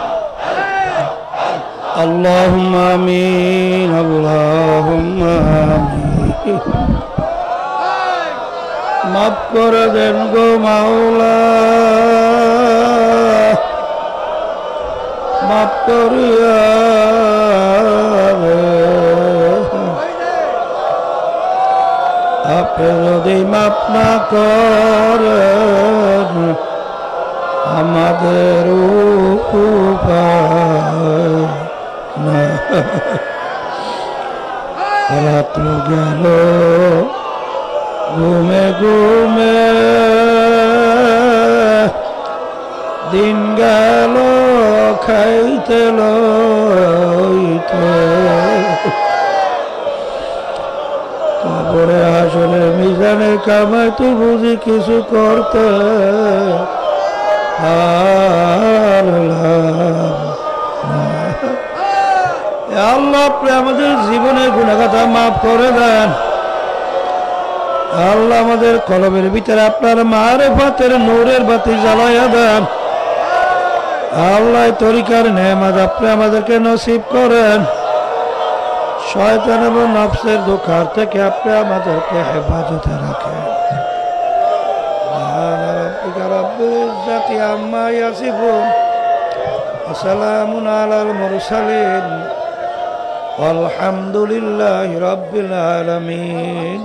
আল্লাহুম্মা আমিন আল্লাহুম্মা আমিন। মাফ করে দেন গো মাওলা, মাফ করিয়া আপনি যদি মাফ না করেন আমাদের উপায় না। রাত্র গেল ঘুমে ঘুমে, দিন গেল খাইতে লইতে, তারপরে আসলে মিজানে কামাই তো বুঝি কিছু করতে আল্লাহ আপনি আমাদের জীবনের গুনাহগাথা মাফ করে দেন। আল্লাহ আমাদের কলবের ভিতরে আপনার মারিফাতের নূরের বাতি জ্বালাইয়া দেন। আল্লাহ তরিকার নেয়ামত আপনি আমাদেরকে নসিব করেন। শয়তান এবং নফসের ধোঁকার থেকে আপনি আমাদেরকে হেফাজতে রাখেন। আম্মা ইয়াসিফুন, আসসালামুন আলাল মুরসালিন, আলহামদুলিল্লাহি রাব্বিল আলামিন।